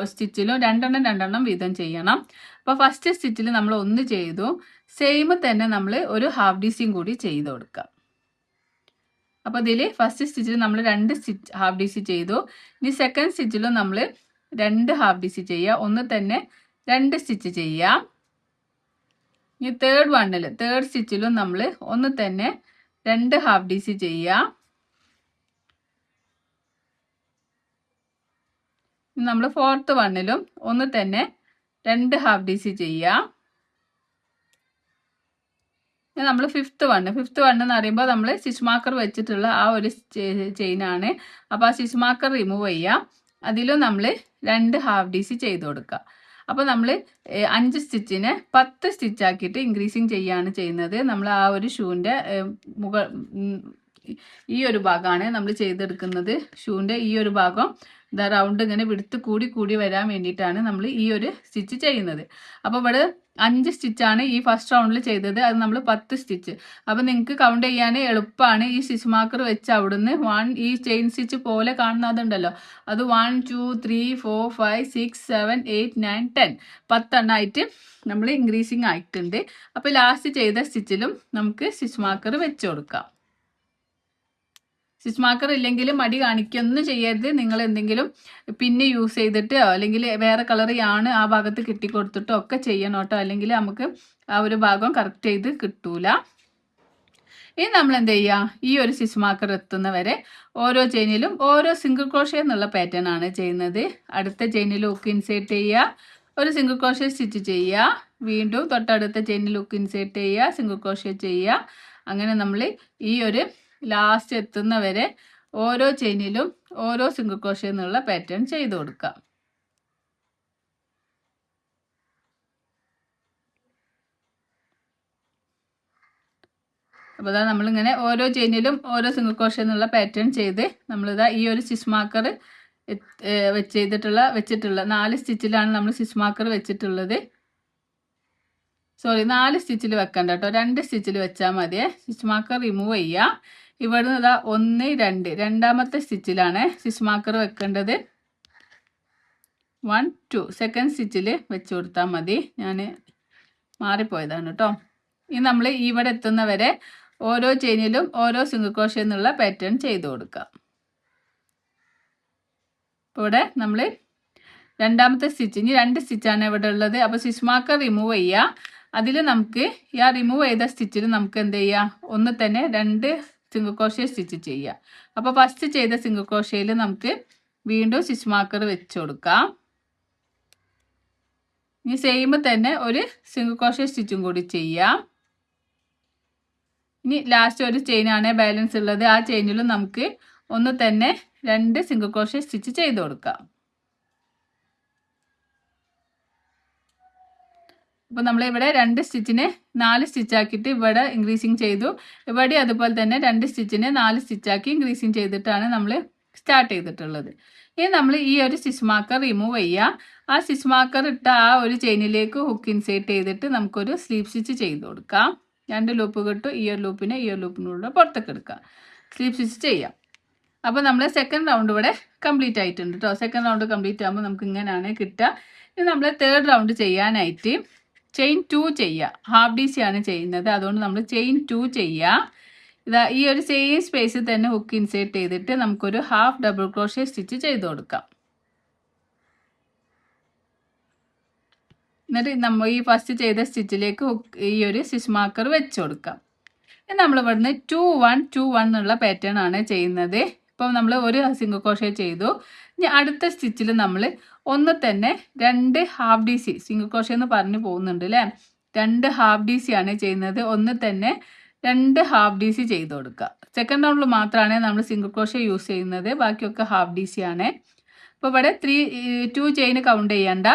സ്റ്റിച്ചിലും 2 വീതം ചെയ്യണം. അപ്പോൾ ഫസ്റ്റ് സ്റ്റിച്ചിൽ നമ്മൾ 1 ചെയ്തു, സെയിം തന്നെ നമ്മൾ ഒരു ഹാഫ് ഡി സിയും കൂടി ചെയ്ത് കൊടുക്കാം. അപ്പോൾ ഇതിൽ ഫസ്റ്റ് സ്റ്റിച്ചിൽ നമ്മൾ 2 സ്റ്റിച്ച് ഹാഫ് ഡി സി ചെയ്തു. ഇനി സെക്കൻഡ് സ്റ്റിച്ചിലും നമ്മൾ 2 ഹാഫ് ഡി സി ചെയ്യുക, ഒന്ന് തന്നെ 2 സ്റ്റിച്ച് ചെയ്യാം. ഇനി തേർഡ് സ്റ്റിച്ചിലും നമ്മൾ ഒന്ന് തന്നെ 2 ഹാഫ് ഡി സി ചെയ്യാം. നമ്മൾ ഫോർത്ത് വണ്ണിലും ഒന്ന് തന്നെ 2 ഹാഫ് ഡി സി ചെയ്യാം. നമ്മൾ ഫിഫ്ത്ത് വണ്ണ് എന്ന് പറയുമ്പോൾ നമ്മൾ സ്റ്റിച്ച് മാർക്കർ വെച്ചിട്ടുള്ള ആ ഒരു ചെയിനാണ്. അപ്പോൾ ആ സ്റ്റിച്ച് മാർക്കർ റിമൂവ് ചെയ്യാം. അതിലും നമ്മൾ 2 ഹാഫ് ഡി സി ചെയ്ത് കൊടുക്കുക. അപ്പോൾ നമ്മൾ 5 സ്റ്റിച്ചിനെ 10 സ്റ്റിച്ച് ആക്കിയിട്ട് ഇൻക്രീസിങ് ചെയ്യുകയാണ് ചെയ്യുന്നത്. നമ്മൾ ആ ഒരു ഷൂവിൻ്റെ ഈ ഒരു ഭാഗമാണ് നമ്മൾ ചെയ്തെടുക്കുന്നത്. ഷൂവിൻ്റെ ഈ ഒരു ഭാഗം ഇതാ റൗണ്ട് ഇങ്ങനെ വിടുത്ത് കൂടി വരാൻ വേണ്ടിയിട്ടാണ് നമ്മൾ ഈ ഒരു സ്റ്റിച്ച് ചെയ്യുന്നത്. അപ്പോൾ ഇവിടെ 5 സ്റ്റിച്ചാണ് ഈ ഫസ്റ്റ് റൗണ്ടിൽ ചെയ്തത്, അത് നമ്മൾ 10 സ്റ്റിച്ച്. അപ്പോൾ നിങ്ങൾക്ക് കൗണ്ട് ചെയ്യാൻ എളുപ്പമാണ്. ഈ സ്റ്റിച്ച് മാർക്കർ വെച്ച് അവിടുന്ന് ഈ ചെയിൻ സ്റ്റിച്ച് പോലെ കാണുന്നതുണ്ടല്ലോ, അത് 1 2 3 4 5 6 7 8 9 10 10 ആയിട്ട് നമ്മൾ ഇൻക്രീസിങ് ആയിട്ടുണ്ട്. അപ്പോൾ ലാസ്റ്റ് ചെയ്ത സ്റ്റിച്ചിലും നമുക്ക് സ്റ്റിച്ച് മാർക്കർ വെച്ച് കൊടുക്കാം. സ്റ്റിച്ച് മാർക്കർ ഇല്ലെങ്കിൽ മടി കാണിക്കൊന്നും ചെയ്യരുത്. നിങ്ങൾ എന്തെങ്കിലും പിന്നെ യൂസ് ചെയ്തിട്ടോ അല്ലെങ്കിൽ വേറെ കളർ യാണ് ആ ഭാഗത്ത് കിട്ടിക്കൊടുത്തിട്ടോ ഒക്കെ ചെയ്യണം കേട്ടോ, അല്ലെങ്കിൽ നമുക്ക് ആ ഒരു ഭാഗം കറക്റ്റ് ചെയ്ത് കിട്ടൂല. ഇനി നമ്മൾ എന്ത് ചെയ്യുക, ഈ ഒരു സ്റ്റിച്ച് മാർക്കർ എത്തുന്നവരെ ഓരോ ചെയിനിലും ഓരോ സിംഗിൾ ക്രോഷ്യ എന്നുള്ള പാറ്റേൺ ആണ് ചെയ്യുന്നത്. അടുത്ത ചെയിനിൽ ഹുക്ക് ഇൻസേർട്ട് ചെയ്യുക, ഒരു സിംഗിൾ ക്രോഷ്യ സ്റ്റിച്ച് ചെയ്യുക, വീണ്ടും തൊട്ടടുത്ത ചെയിനിൽ ഹുക്ക് ഇൻസേർട്ട് ചെയ്യുക, സിംഗിൾ ക്രോഷ്യ ചെയ്യുക. അങ്ങനെ നമ്മൾ ഈ ഒരു ലാസ്റ്റ് എത്തുന്നവരെ ഓരോ ചെയിനിലും ഓരോ സിംഗിൾ ക്രോഷ്യ എന്നുള്ള പാറ്റേൺ ചെയ്ത് കൊടുക്കാം. അപ്പോൾ ഇതാ നമ്മളിങ്ങനെ ഓരോ ചെയിനിലും ഓരോ സിംഗിൾ ക്രോഷ്യ എന്നുള്ള പാറ്റേൺ ചെയ്ത് നമ്മളിതാ ഈ ഒരു സ്റ്റിച്ച് മാർക്കർ വെച്ചിട്ടുള്ള 4 സ്റ്റിച്ചിലാണ് നമ്മൾ സ്റ്റിച്ച് മാർക്കർ വെച്ചിട്ടുള്ളത്. 4 സ്റ്റിച്ചിൽ വെക്കണ്ട കേട്ടോ, 2 സ്റ്റിച്ചിൽ വെച്ചാൽ മതിയേ. സ്റ്റിച്ച് മാർക്കർ റിമൂവ് ചെയ്യുക. ഇവിടുന്ന് ഇതാ 1 2 രണ്ടാമത്തെ സ്റ്റിച്ചിലാണ് സ്റ്റിച്ച് മാർക്കർ വെക്കേണ്ടത്. 1 2 സെക്കൻഡ് സ്റ്റിച്ചിൽ വെച്ച് കൊടുത്താൽ മതി. ഞാൻ മാറിപ്പോയതാണ് കേട്ടോ. ഇനി നമ്മൾ ഇവിടെ എത്തുന്നവരെ ഓരോ ചെയിനിലും ഓരോ സിംഗിൾ ക്രോഷ്യ എന്നുള്ള പാറ്റേൺ ചെയ്ത് കൊടുക്കാം. ഇപ്പോൾ ഇവിടെ നമ്മൾ രണ്ടാമത്തെ സ്റ്റിച്ച്, ഇനി 2 സ്റ്റിച്ചാണ് ഇവിടെ ഉള്ളത്. അപ്പോൾ സ്റ്റിച്ച് മാർക്കർ റിമൂവ് ചെയ്യുക. അതിൽ നമുക്ക് ഈ റിമൂവ് ചെയ്ത സ്റ്റിച്ചിൽ നമുക്ക് എന്ത് ചെയ്യുക, ഒന്ന് തന്നെ 2 സിംഗിൾ ക്രോഷ്യ സ്റ്റിച്ച് ചെയ്യുക. അപ്പോൾ ഫസ്റ്റ് ചെയ്ത സിംഗിൾ ക്രോഷ്യയിൽ നമുക്ക് വീണ്ടും സ്റ്റിച്ച് മാർക്കർ വെച്ച് കൊടുക്കാം. ഇനി സെയിം തന്നെ ഒരു സിംഗിൾ ക്രോഷ്യ സ്റ്റിച്ചും കൂടി ചെയ്യാം. ഇനി ലാസ്റ്റ് ഒരു ചെയിനാണ് ബാലൻസ് ഉള്ളത്. ആ ചെയിനിലും നമുക്ക് ഒന്ന് തന്നെ 2 സിംഗിൾ ക്രോഷ്യ സ്റ്റിച്ച് ചെയ്ത് കൊടുക്കാം. അപ്പോൾ നമ്മളിവിടെ 2 സ്റ്റിച്ചിനെ 4 സ്റ്റിച്ചാക്കിയിട്ട് ഇവിടെ ഇൻക്രീസിങ് ചെയ്തു. ഇവിടെ അതുപോലെ തന്നെ 2 സ്റ്റിച്ചിനെ 4 സ്റ്റിച്ചാക്കി ഇൻക്രീസിങ് ചെയ്തിട്ടാണ് നമ്മൾ സ്റ്റാർട്ട് ചെയ്തിട്ടുള്ളത്. ഇനി നമ്മൾ ഈ ഒരു സ്റ്റിച്ച് മാർക്കർ റിമൂവ് ചെയ്യുക. ആ സ്റ്റിച്ച് മാർക്കർ ഇട്ട ആ ഒരു ചെയിനിലേക്ക് ഹുക്ക് ഇൻസേർട്ട് ചെയ്തിട്ട് നമുക്കൊരു സ്ലീവ് സ്റ്റിച്ച് ചെയ്ത് കൊടുക്കാം. 2 ലൂപ്പ് കിട്ടും. ഈ ഒരു ലൂപ്പിനുള്ള പുറത്തേക്ക് എടുക്കാം. സ്ലീവ് സ്റ്റിച്ച് ചെയ്യാം. അപ്പോൾ നമ്മൾ സെക്കൻഡ് റൗണ്ട് ഇവിടെ കംപ്ലീറ്റ് ആയിട്ടുണ്ട് കേട്ടോ. സെക്കൻഡ് റൗണ്ട് കംപ്ലീറ്റ് ആകുമ്പോൾ നമുക്ക് ഇങ്ങനെയാണ് കിട്ടുക. ഇനി നമ്മൾ തേർഡ് റൗണ്ട് ചെയ്യാനായിട്ട് ചെയിൻ 2 ചെയ്യുക. ഹാഫ് DC ആണ് ചെയ്യുന്നത്, അതുകൊണ്ട് നമ്മൾ ചെയിൻ 2 ചെയ്യുക. ഇതാ ഈ ഒരു സെയിം സ്പേസിൽ തന്നെ ഹുക്ക് ഇൻസേർട്ട് ചെയ്തിട്ട് നമുക്കൊരു ഹാഫ് ഡബിൾ ക്രോഷ്യ സ്റ്റിച്ച് ചെയ്ത് കൊടുക്കാം. എന്നിട്ട് നമ്മൾ ഈ ഫസ്റ്റ് ചെയ്ത സ്റ്റിച്ചിലേക്ക് ഈ ഒരു സ്റ്റിച്ച് മാർക്കർ വെച്ച് കൊടുക്കാം. നമ്മൾ ഇവിടുന്ന് 2 1 2 1 എന്നുള്ള പാറ്റേൺ ആണ് ചെയ്യുന്നത്. ഇപ്പം നമ്മൾ ഒരു സിംഗിൾ ക്രോഷ്യ ചെയ്തു. ഇനി അടുത്ത സ്റ്റിച്ചിൽ നമ്മൾ ഒന്ന് തന്നെ 2 ഹാഫ് DC, സിംഗിൾ ക്രോഷ്യ എന്ന് പറഞ്ഞു പോകുന്നുണ്ട് അല്ലേ, 2 ഹാഫ് DC ആണ് ചെയ്യുന്നത്. ഒന്ന് തന്നെ 2 ഹാഫ് DC ചെയ്ത് കൊടുക്കുക. സെക്കൻഡ് റൗണ്ടിൽ മാത്രമാണ് നമ്മൾ സിംഗിൾ ക്രോഷ്യ യൂസ് ചെയ്യുന്നത്, ബാക്കിയൊക്കെ ഹാഫ് DC ആണ്. അപ്പോൾ ഇവിടെ 2 ചെയിൻ കൗണ്ട് ചെയ്യണ്ട.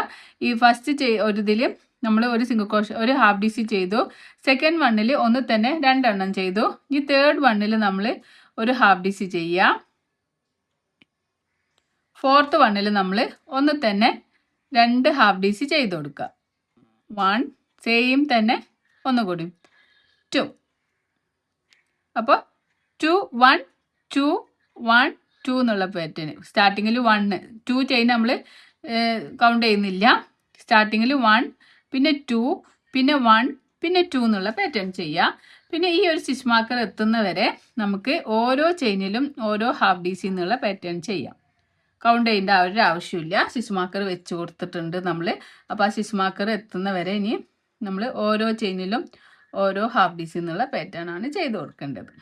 ഈ ഫസ്റ്റ് ഒരു ഇതിൽ നമ്മൾ ഒരു സിംഗിൾ ക്രോഷ്യ ഒരു ഹാഫ് DC ചെയ്തു. സെക്കൻഡ് വണ്ണിൽ ഒന്ന് തന്നെ 2 എണ്ണം ചെയ്തു. ഈ തേർഡ് വണ്ണിൽ നമ്മൾ ഒരു ഹാഫ് DC ചെയ്യുക. ഫോർത്ത് വണ്ണിൽ നമ്മൾ ഒന്ന് തന്നെ 2 ഹാഫ് DC ചെയ്ത് കൊടുക്കുക. 1 സെയിം തന്നെ ഒന്നുകൂടി 2. അപ്പോൾ 2 1 2 1 2 എന്നുള്ള പാറ്റേൺ. സ്റ്റാർട്ടിങ്ങിൽ 1 2 ചെയിൻ നമ്മൾ കൗണ്ട് ചെയ്യുന്നില്ല. സ്റ്റാർട്ടിങ്ങിൽ 1 പിന്നെ 2 പിന്നെ 1 പിന്നെ 2 എന്നുള്ള പാറ്റേൺ ചെയ്യുക. പിന്നെ ഈ ഒരു സ്റ്റിച്ച് മാർക്കർ എത്തുന്നവരെ നമുക്ക് ഓരോ ചെയിനിലും ഓരോ ഹാഫ് DC എന്നുള്ള പാറ്റേൺ ചെയ്യാം. കൗണ്ട് ചെയ്യേണ്ട ഒരു ആവശ്യമില്ല. സ്റ്റിച്ച് മാർക്കർ വെച്ച് കൊടുത്തിട്ടുണ്ട് നമ്മൾ. അപ്പോൾ ആ സ്റ്റിച്ച് മാർക്കർ എത്തുന്നവരെ ഇനി നമ്മൾ ഓരോ ചെയിനിലും ഓരോ ഹാഫ് DC എന്നുള്ള പാറ്റേൺ ആണ് ചെയ്ത് കൊടുക്കേണ്ടത്.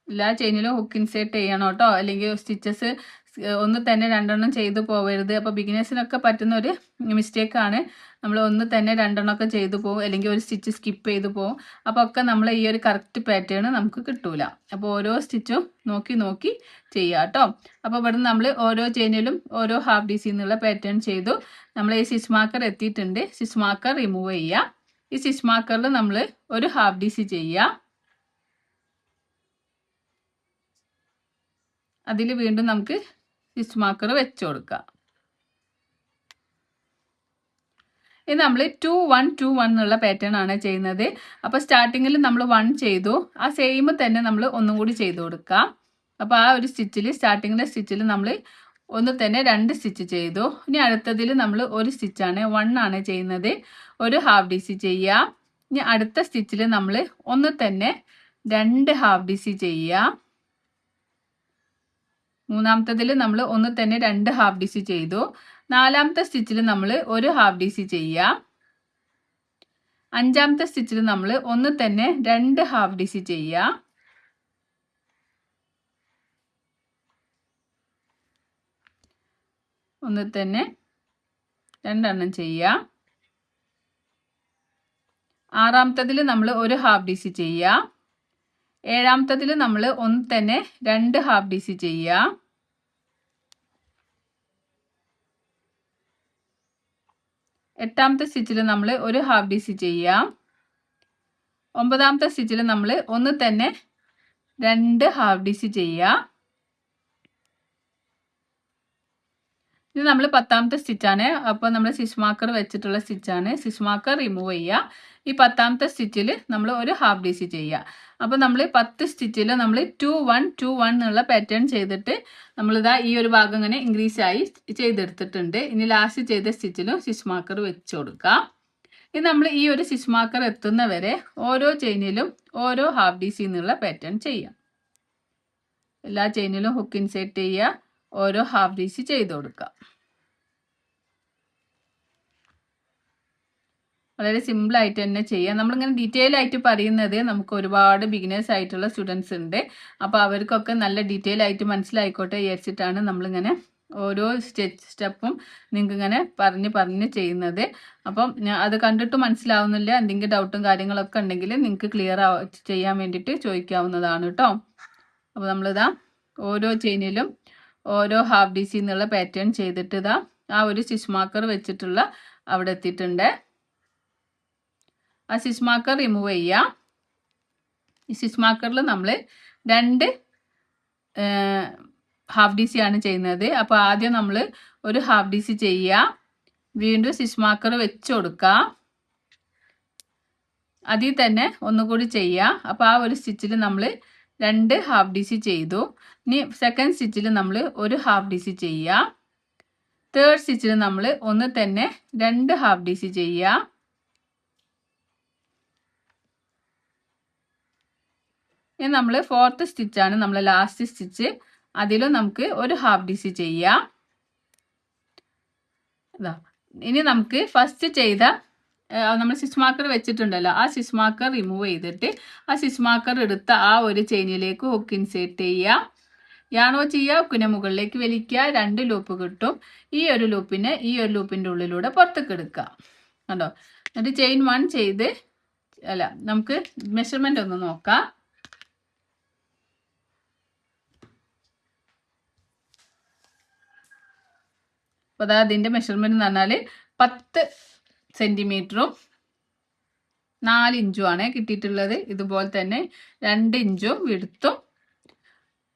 എല്ലാ ചെയിനിലും ഹുക്ക് ഇൻസേർട്ട് ചെയ്യണം കേട്ടോ, അല്ലെങ്കിൽ സ്റ്റിച്ചസ് ഒന്ന് തന്നെ 2 എണ്ണം ചെയ്തു പോകരുത്. അപ്പോൾ ബിഗിനേഴ്സിനൊക്കെ പറ്റുന്ന ഒരു മിസ്റ്റേക്കാണ്. നമ്മൾ ഒന്ന് തന്നെ 2 എണ്ണമൊക്കെ ചെയ്തു പോകും, അല്ലെങ്കിൽ ഒരു സ്റ്റിച്ച് സ്കിപ്പ് ചെയ്തു പോകും. അപ്പോൾ ഒക്കെ നമ്മൾ ഈ ഒരു കറക്റ്റ് പാറ്റേൺ നമുക്ക് കിട്ടൂല. അപ്പോൾ ഓരോ സ്റ്റിച്ചും നോക്കി നോക്കി ചെയ്യുക കേട്ടോ. അപ്പോൾ ഇവിടെ നമ്മൾ ഓരോ ചെയിനിലും ഓരോ ഹാഫ് DC എന്നുള്ള പാറ്റേൺ ചെയ്തു. നമ്മൾ ഈ സ്റ്റിച്ച് മാർക്കർ എത്തിയിട്ടുണ്ട്. സ്റ്റിച്ച് മാർക്കർ റിമൂവ് ചെയ്യുക. ഈ സ്റ്റിച്ച് മാർക്കറിൽ നമ്മൾ ഒരു ഹാഫ് DC ചെയ്യുക. അതിൽ വീണ്ടും നമുക്ക് സ്റ്റിച്ച് മാർക്കർ വെച്ച് കൊടുക്കാം. ഇത് നമ്മൾ 2 1 2 1 എന്നുള്ള പാറ്റേൺ ആണ് ചെയ്യുന്നത്. അപ്പോൾ സ്റ്റാർട്ടിങ്ങിൽ നമ്മൾ 1 ചെയ്തു, ആ സെയിം തന്നെ നമ്മൾ ഒന്നും കൂടി ചെയ്ത് കൊടുക്കാം. അപ്പോൾ ആ ഒരു സ്റ്റിച്ചിൽ സ്റ്റാർട്ടിങ്ങിലെ സ്റ്റിച്ചിൽ നമ്മൾ ഒന്ന് തന്നെ 2 സ്റ്റിച്ച് ചെയ്തു. ഇനി അടുത്തതിൽ നമ്മൾ ഒരു സ്റ്റിച്ചാണ് 1 ആണ് ചെയ്യുന്നത്, ഒരു ഹാഫ് DC ചെയ്യുക. ഇനി അടുത്ത സ്റ്റിച്ചിൽ നമ്മൾ ഒന്ന് തന്നെ 2 ഹാഫ് DC ചെയ്യുക. മൂന്നാമത്തതിൽ നമ്മൾ ഒന്ന് തന്നെ 2 ഹാഫ് DC ചെയ്തു. നാലാമത്തെ സ്റ്റിച്ചിൽ നമ്മൾ ഒരു ഹാഫ് DC ചെയ്യുക. അഞ്ചാമത്തെ സ്റ്റിച്ചിൽ നമ്മൾ ഒന്ന് തന്നെ 2 ഹാഫ് DC ചെയ്യുക. ഒന്ന് തന്നെ 2 എണ്ണം ചെയ്യുക. ആറാമത്തതിൽ നമ്മൾ ഒരു ഹാഫ് DC ചെയ്യുക. ഏഴാമത്തതിൽ നമ്മൾ ഒന്ന് തന്നെ 2 ഹാഫ് DC ചെയ്യുക. എട്ടാമത്തെ സ്റ്റിച്ചിൽ നമ്മൾ ഒരു ഹാഫ് DC ചെയ്യുക. ഒമ്പതാമത്തെ സ്റ്റിച്ചിൽ നമ്മൾ ഒന്ന് തന്നെ 2 ഹാഫ് DC ചെയ്യുക. ഇത് നമ്മൾ 10ാമത്തെ സ്റ്റിച്ചാണ്. അപ്പോൾ നമ്മൾ സ്റ്റിച്ച് മാർക്കർ വെച്ചിട്ടുള്ള സ്റ്റിച്ചാണ്. സ്റ്റിച്ച് മാർക്കർ റിമൂവ് ചെയ്യുക. ഈ 10ാമത്തെ സ്റ്റിച്ചിൽ നമ്മൾ ഒരു ഹാഫ് DC ചെയ്യുക. അപ്പോൾ നമ്മൾ 10 സ്റ്റിച്ചിൽ നമ്മൾ 2 1 2 1 എന്നുള്ള പാറ്റേൺ ചെയ്തിട്ട് നമ്മളിതാ ഈ ഒരു ഭാഗം ഇങ്ങനെ ഇൻക്രീസ് ആയി ചെയ്തെടുത്തിട്ടുണ്ട്. ഇനി ലാസ്റ്റ് ചെയ്ത സ്റ്റിച്ചിലും സ്റ്റിച്ച് മാർക്കർ വെച്ച് കൊടുക്കുക. ഇത് നമ്മൾ ഈ ഒരു സ്റ്റിച്ച് മാർക്കർ എത്തുന്നവരെ ഓരോ ചെയിനിലും ഓരോ ഹാഫ് ഡി സി എന്നുള്ള പാറ്റേൺ ചെയ്യാം. എല്ലാ ചെയിനിലും ഹുക്ക് ഇൻസേർട്ട് ചെയ്യുക, ഓരോ ഹാഫ് ഡി സി ചെയ്ത് കൊടുക്കുക. വളരെ സിമ്പിളായിട്ട് തന്നെ ചെയ്യാം. നമ്മളിങ്ങനെ ഡീറ്റെയിൽ ആയിട്ട് പറയുന്നത് നമുക്ക് ഒരുപാട് ബിഗിനേഴ്സ് ആയിട്ടുള്ള സ്റ്റുഡൻസ് ഉണ്ട്. അപ്പോൾ അവർക്കൊക്കെ നല്ല ഡീറ്റെയിൽ ആയിട്ട് മനസ്സിലായിക്കോട്ടെ വിചാരിച്ചിട്ടാണ് നമ്മളിങ്ങനെ ഓരോ സ്റ്റെപ്പും നിങ്ങൾക്ക് ഇങ്ങനെ പറഞ്ഞ് ചെയ്യുന്നത്. അപ്പം അത് കണ്ടിട്ട് മനസ്സിലാവുന്നില്ല, എന്തെങ്കിലും ഡൗട്ടും കാര്യങ്ങളൊക്കെ ഉണ്ടെങ്കിൽ നിങ്ങൾക്ക് ക്ലിയർ ചെയ്യാൻ വേണ്ടിയിട്ട് ചോദിക്കാവുന്നതാണ് കേട്ടോ. അപ്പോൾ നമ്മളിതാ ഓരോ ചെയിനിലും ഓരോ ഹാഫ് ഡി സി എന്നുള്ള പാറ്റേൺ ചെയ്തിട്ട് ഇതാ ആ ഒരു സ്റ്റിച്ച് മാർക്കർ വെച്ചിട്ടുള്ള അവിടെ എത്തിയിട്ടുണ്ട്. ആ സ്റ്റിച്ച് മാർക്കർ റിമൂവ് ചെയ്യാം. ഈ സ്റ്റിച്ച് മാർക്കറിൽ നമ്മൾ 2 ഹാഫ് ഡി സി ആണ് ചെയ്യുന്നത്. അപ്പോൾ ആദ്യം നമ്മൾ ഒരു ഹാഫ് ഡി സി ചെയ്യുക, വീണ്ടും സ്റ്റിച്ച് മാർക്കർ വെച്ച് കൊടുക്കുക, അതിൽ തന്നെ ഒന്നുകൂടി ചെയ്യുക. അപ്പോൾ ആ ഒരു സ്റ്റിച്ചിൽ നമ്മൾ 2 ഹാഫ് ഡി സി ചെയ്തു. ഇനി സെക്കൻഡ് സ്റ്റിച്ചിൽ നമ്മൾ ഒരു ഹാഫ് ഡി സി ചെയ്യുക. തേർഡ് സ്റ്റിച്ചിൽ നമ്മൾ ഒന്ന് തന്നെ 2 ഹാഫ് ഡി സി ചെയ്യുക. ഇനി നമ്മൾ ഫോർത്ത് സ്റ്റിച്ചാണ് നമ്മൾ ലാസ്റ്റ് സ്റ്റിച്ച്, അതിലും നമുക്ക് ഒരു ഹാഫ് ഡി സി ചെയ്യാം. ഇനി നമുക്ക് ഫസ്റ്റ് ചെയ്ത നമ്മൾ സ്റ്റിച്ച് മാർക്കർ വെച്ചിട്ടുണ്ടല്ലോ, ആ സ്റ്റിച്ച് മാർക്കർ റിമൂവ് ചെയ്തിട്ട് ആ സ്റ്റിച്ച് മാർക്കർ എടുത്ത ആ ഒരു ചെയിനിലേക്ക് ഹുക്ക് ഇൻസേർട്ട് ചെയ്യുക. യാണോ ചെയ്യുക, ഹുക്കിനെ മുകളിലേക്ക് വലിക്കുക, 2 ലൂപ്പ് കിട്ടും. ഈ ഒരു ലൂപ്പിൻ്റെ ഉള്ളിലൂടെ പുറത്തേക്ക് എടുക്കുക. കണ്ടോ? എന്നിട്ട് ചെയിൻ 1 ചെയ്ത് നമുക്ക് മെഷർമെൻ്റ് ഒന്ന് നോക്കാം. അപ്പോൾ അതിൻ്റെ മെഷർമെൻറ്റ് എന്ന് പറഞ്ഞാൽ 10 സെൻറ്റിമീറ്ററും 4 ഇഞ്ചുമാണ് കിട്ടിയിട്ടുള്ളത്. ഇതുപോലെ തന്നെ 2 ഇഞ്ചും വിടുത്തും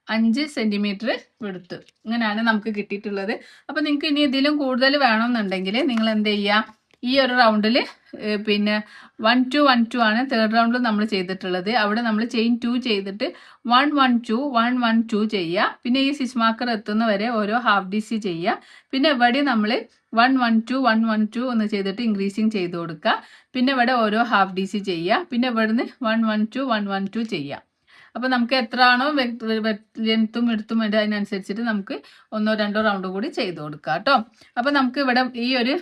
5 സെൻറ്റിമീറ്റർ വിടുത്ത്, ഇങ്ങനെയാണ് നമുക്ക് കിട്ടിയിട്ടുള്ളത്. അപ്പോൾ നിങ്ങൾക്ക് ഇനി ഇതിലും കൂടുതൽ വേണമെന്നുണ്ടെങ്കിൽ നിങ്ങൾ എന്ത് ചെയ്യുക, ഈ ഒരു റൗണ്ടിൽ പിന്നെ 1 2 1 2 ആണ് തേർഡ് റൗണ്ടിൽ നമ്മൾ ചെയ്തിട്ടുള്ളത്. അവിടെ നമ്മൾ ചെയിൻ 2 ചെയ്തിട്ട് 1 1 2 1 1 2 ചെയ്യുക. പിന്നെ ഈ സ്റ്റിച്ച് മാർക്കർ എത്തുന്ന വരെ ഓരോ ഹാഫ് ഡി സി ചെയ്യുക. പിന്നെ ഇവിടെ നമ്മൾ 1 1 2 1 1 2 ഒന്ന് ചെയ്തിട്ട് ഇൻക്രീസിങ് ചെയ്ത് കൊടുക്കുക. പിന്നെ ഇവിടെ ഓരോ ഹാഫ് ഡി സി ചെയ്യുക. പിന്നെ ഇവിടുന്ന് 1 1 2 1 1 2 ചെയ്യുക. അപ്പോൾ നമുക്ക് എത്ര ആണോ ലെങ്ത്തും എടുത്തും വേണ്ടത് അതിനനുസരിച്ചിട്ട് നമുക്ക് 1 2 റൗണ്ട് കൂടി ചെയ്ത് കൊടുക്കുക കേട്ടോ. അപ്പോൾ നമുക്ക് ഇവിടെ ഈ ഒരു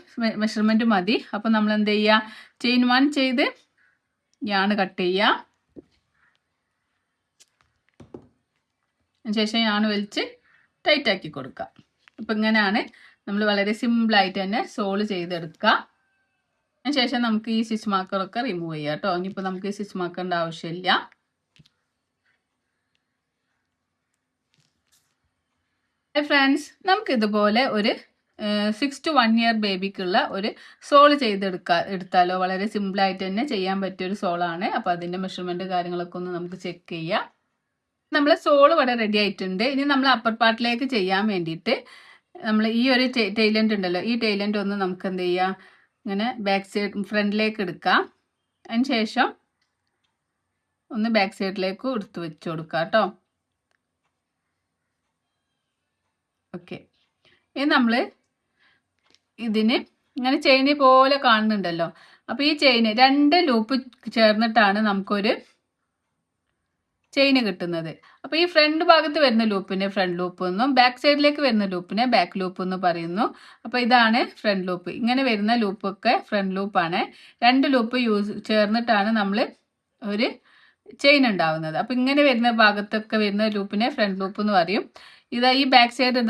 മെഷർമെൻറ്റ് മതി. അപ്പോൾ നമ്മൾ എന്ത് ചെയ്യുക, ചെയിൻ 1 ചെയ്ത് യാണ് കട്ട് ചെയ്യുക, ശേഷം യാണ് വലിച്ച് ടൈറ്റ് ആക്കി കൊടുക്കുക. അപ്പോൾ ഇങ്ങനെയാണ് നമ്മൾ വളരെ സിമ്പിളായിട്ട് തന്നെ സോൾവ് ചെയ്തെടുക്കുക. അതിനുശേഷം നമുക്ക് ഈ സ്റ്റിച്ച് മാർക്കറൊക്കെ റിമൂവ് ചെയ്യാം കേട്ടോ. ഇനിയിപ്പോൾ നമുക്ക് ഈ സ്റ്റിച്ച് മാർക്കറിൻ്റെ ആവശ്യമില്ല. ഫ്രണ്ട്സ്, നമുക്കിതുപോലെ ഒരു 6 to 1 year ബേബിക്കുള്ള ഒരു സോൾ എടുത്താലോ? വളരെ സിമ്പിളായിട്ട് തന്നെ ചെയ്യാൻ പറ്റിയൊരു സോളാണ്. അപ്പോൾ അതിൻ്റെ മെഷർമെൻറ്റ് കാര്യങ്ങളൊക്കെ ഒന്ന് നമുക്ക് ചെക്ക് ചെയ്യാം. നമ്മൾ സോൾ ഇവിടെ റെഡി ആയിട്ടുണ്ട്. ഇനി നമ്മൾ അപ്പർ പാർട്ടിലേക്ക് ചെയ്യാൻ വേണ്ടിയിട്ട് നമ്മൾ ഈ ഒരു ടൈലൻഡ് ഉണ്ടല്ലോ, ഈ ടൈലൻഡ് ഒന്ന് നമുക്ക് എന്ത് ചെയ്യാം, ഇങ്ങനെ ബാക്ക് സൈഡ് ഫ്രണ്ടിലേക്ക് എടുക്കാം. അതിന് ശേഷം ഒന്ന് ബാക്ക് സൈഡിലേക്ക് എടുത്ത് വെച്ച് കൊടുക്കാം കേട്ടോ. ഓക്കെ, ഇനി നമ്മൾ ഇതിന് ഇങ്ങനെ ചെയിന് പോലെ കാണുന്നുണ്ടല്ലോ. അപ്പോൾ ഈ ചെയിന് 2 ലൂപ്പ് ചേർന്നിട്ടാണ് നമുക്കൊരു ചെയിന് കിട്ടുന്നത്. അപ്പോൾ ഈ ഫ്രണ്ട് ഭാഗത്ത് വരുന്ന ലൂപ്പിനെ ഫ്രണ്ട് ലൂപ്പ് എന്നും ബാക്ക് സൈഡിലേക്ക് വരുന്ന ലൂപ്പിനെ ബാക്ക് ലൂപ്പ് എന്ന് പറയുന്നു. അപ്പോൾ ഇതാണ് ഫ്രണ്ട് ലൂപ്പ്. ഇങ്ങനെ വരുന്ന ലൂപ്പൊക്കെ ഫ്രണ്ട് ലൂപ്പാണ്. 2 ലൂപ്പ് ചേർന്നിട്ടാണ് നമ്മൾ ഒരു ചെയിൻ ഉണ്ടാവുന്നത്. അപ്പോൾ ഇങ്ങനെ വരുന്ന ഭാഗത്തൊക്കെ വരുന്ന ലൂപ്പിനെ ഫ്രണ്ട് ലൂപ്പ് എന്ന് പറയും. ഇതാ ഈ ബാക്ക് സൈഡ്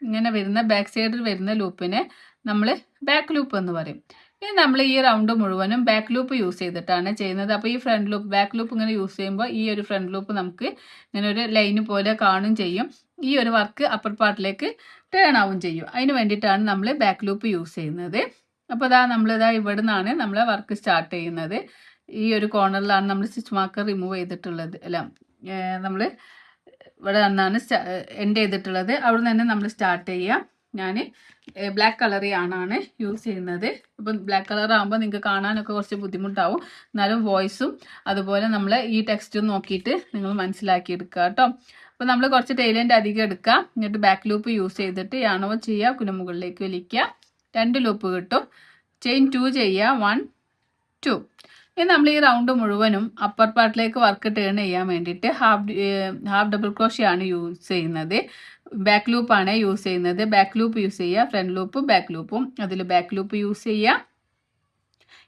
ഇങ്ങനെ വരുന്ന ബാക്ക് സൈഡിൽ വരുന്ന ലൂപ്പിനെ നമ്മൾ ബാക്ക് ലൂപ്പ് എന്ന് പറയും. ഇനി നമ്മൾ ഈ റൗണ്ട് മുഴുവനും ബാക്ക് ലൂപ്പ് യൂസ് ചെയ്തിട്ടാണ് ചെയ്യുന്നത്. അപ്പോൾ ഈ ഫ്രണ്ട് ലൂപ്പ് ബാക്ക് ലൂപ്പ് ഇങ്ങനെ യൂസ് ചെയ്യുമ്പോൾ ഈ ഒരു ഫ്രണ്ട് ലൂപ്പ് നമുക്ക് ഇങ്ങനെ ഒരു ലൈന് പോലെ കാണും ചെയ്യും. ഈ ഒരു വർക്ക് അപ്പർ പാർട്ടിലേക്ക് ടേൺ ആവും ചെയ്യും. അതിന് വേണ്ടിയിട്ടാണ് നമ്മൾ ബാക്ക് ലൂപ്പ് യൂസ് ചെയ്യുന്നത്. അപ്പോൾ നമ്മളിതാ ഇവിടെ നിന്നാണ് നമ്മൾ വർക്ക് സ്റ്റാർട്ട് ചെയ്യുന്നത്. ഈ ഒരു കോർണറിലാണ് നമ്മൾ സ്റ്റിച്ച് മാർക്കർ റിമൂവ് ചെയ്തിട്ടുള്ളത്. നമ്മൾ ഇവിടെ നിന്നാണ് എൻഡ് ചെയ്തിട്ടുള്ളത്. അവിടെ നിന്ന് തന്നെ നമ്മൾ സ്റ്റാർട്ട് ചെയ്യാം. ഞാൻ ബ്ലാക്ക് കളർ ആണ് യൂസ് ചെയ്യുന്നത്. അപ്പം ബ്ലാക്ക് കളർ ആകുമ്പോൾ നിങ്ങൾക്ക് കാണാനൊക്കെ കുറച്ച് ബുദ്ധിമുട്ടാവും. എന്നാലും വോയിസും അതുപോലെ നമ്മൾ ഈ ടെക്സ്റ്റും നോക്കിയിട്ട് നിങ്ങൾ മനസ്സിലാക്കിയെടുക്കുക കേട്ടോ. അപ്പോൾ നമ്മൾ കുറച്ച് ടൈലൻഡ് അധികം എടുക്കുക. എന്നിട്ട് ബാക്ക് ലൂപ്പ് യൂസ് ചെയ്തിട്ട് യാണോ ചെയ്യുക, കുന മുകളിലേക്ക് വലിക്കുക, 2 ലൂപ്പ് കിട്ടും. ചെയിൻ 2 ചെയ്യുക, 1 2. ഇനി നമ്മൾ ഈ റൗണ്ട് മുഴുവനും അപ്പർ പാർട്ടിലേക്ക് വർക്ക് ടേൺ ചെയ്യാൻ വേണ്ടിയിട്ട് ഹാഫ് ഡബിൾ ക്രോഷ്യ ആണ് യൂസ് ചെയ്യുന്നത്. ബാക്ക് ലൂപ്പാണ് യൂസ് ചെയ്യുന്നത്. ബാക്ക് ലൂപ്പ് യൂസ് ചെയ്യുക, ഫ്രണ്ട് ലൂപ്പും ബാക്ക് ലൂപ്പും. അതിൽ ബാക്ക് ലൂപ്പ് യൂസ് ചെയ്യുക.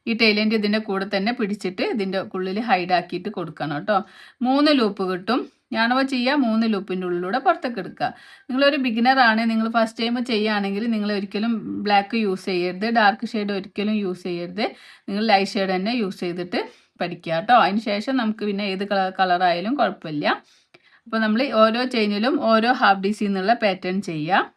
ഈ ടൈലൻ്റ് ഇതിൻ്റെ കൂടെ തന്നെ പിടിച്ചിട്ട് ഇതിൻ്റെ ഉള്ളിൽ ഹൈഡ് ആക്കിയിട്ട് കൊടുക്കണം കേട്ടോ. 3 ലൂപ്പ് കിട്ടും. ഞാനവ ചെയ്യുക 3 ലൂപ്പിൻ്റെ ഉള്ളിലൂടെ പുറത്തേക്ക് എടുക്കുക. നിങ്ങളൊരു ബിഗിനറാണ്, നിങ്ങൾ ഫസ്റ്റ് ടൈം ചെയ്യുകയാണെങ്കിൽ നിങ്ങൾ ഒരിക്കലും ബ്ലാക്ക് യൂസ് ചെയ്യരുത്, ഡാർക്ക് ഷെയ്ഡ് ഒരിക്കലും യൂസ് ചെയ്യരുത്. നിങ്ങൾ ലൈറ്റ് ഷെയ്ഡ് തന്നെ യൂസ് ചെയ്തിട്ട് പഠിക്കുക കേട്ടോ. അതിന് ശേഷം നമുക്ക് പിന്നെ ഏത് കളറായാലും കുഴപ്പമില്ല. അപ്പോൾ നമ്മൾ ഓരോ ചെയിനിലും ഓരോ ഹാഫ് DC എന്നുള്ള പാറ്റേൺ ചെയ്യുക.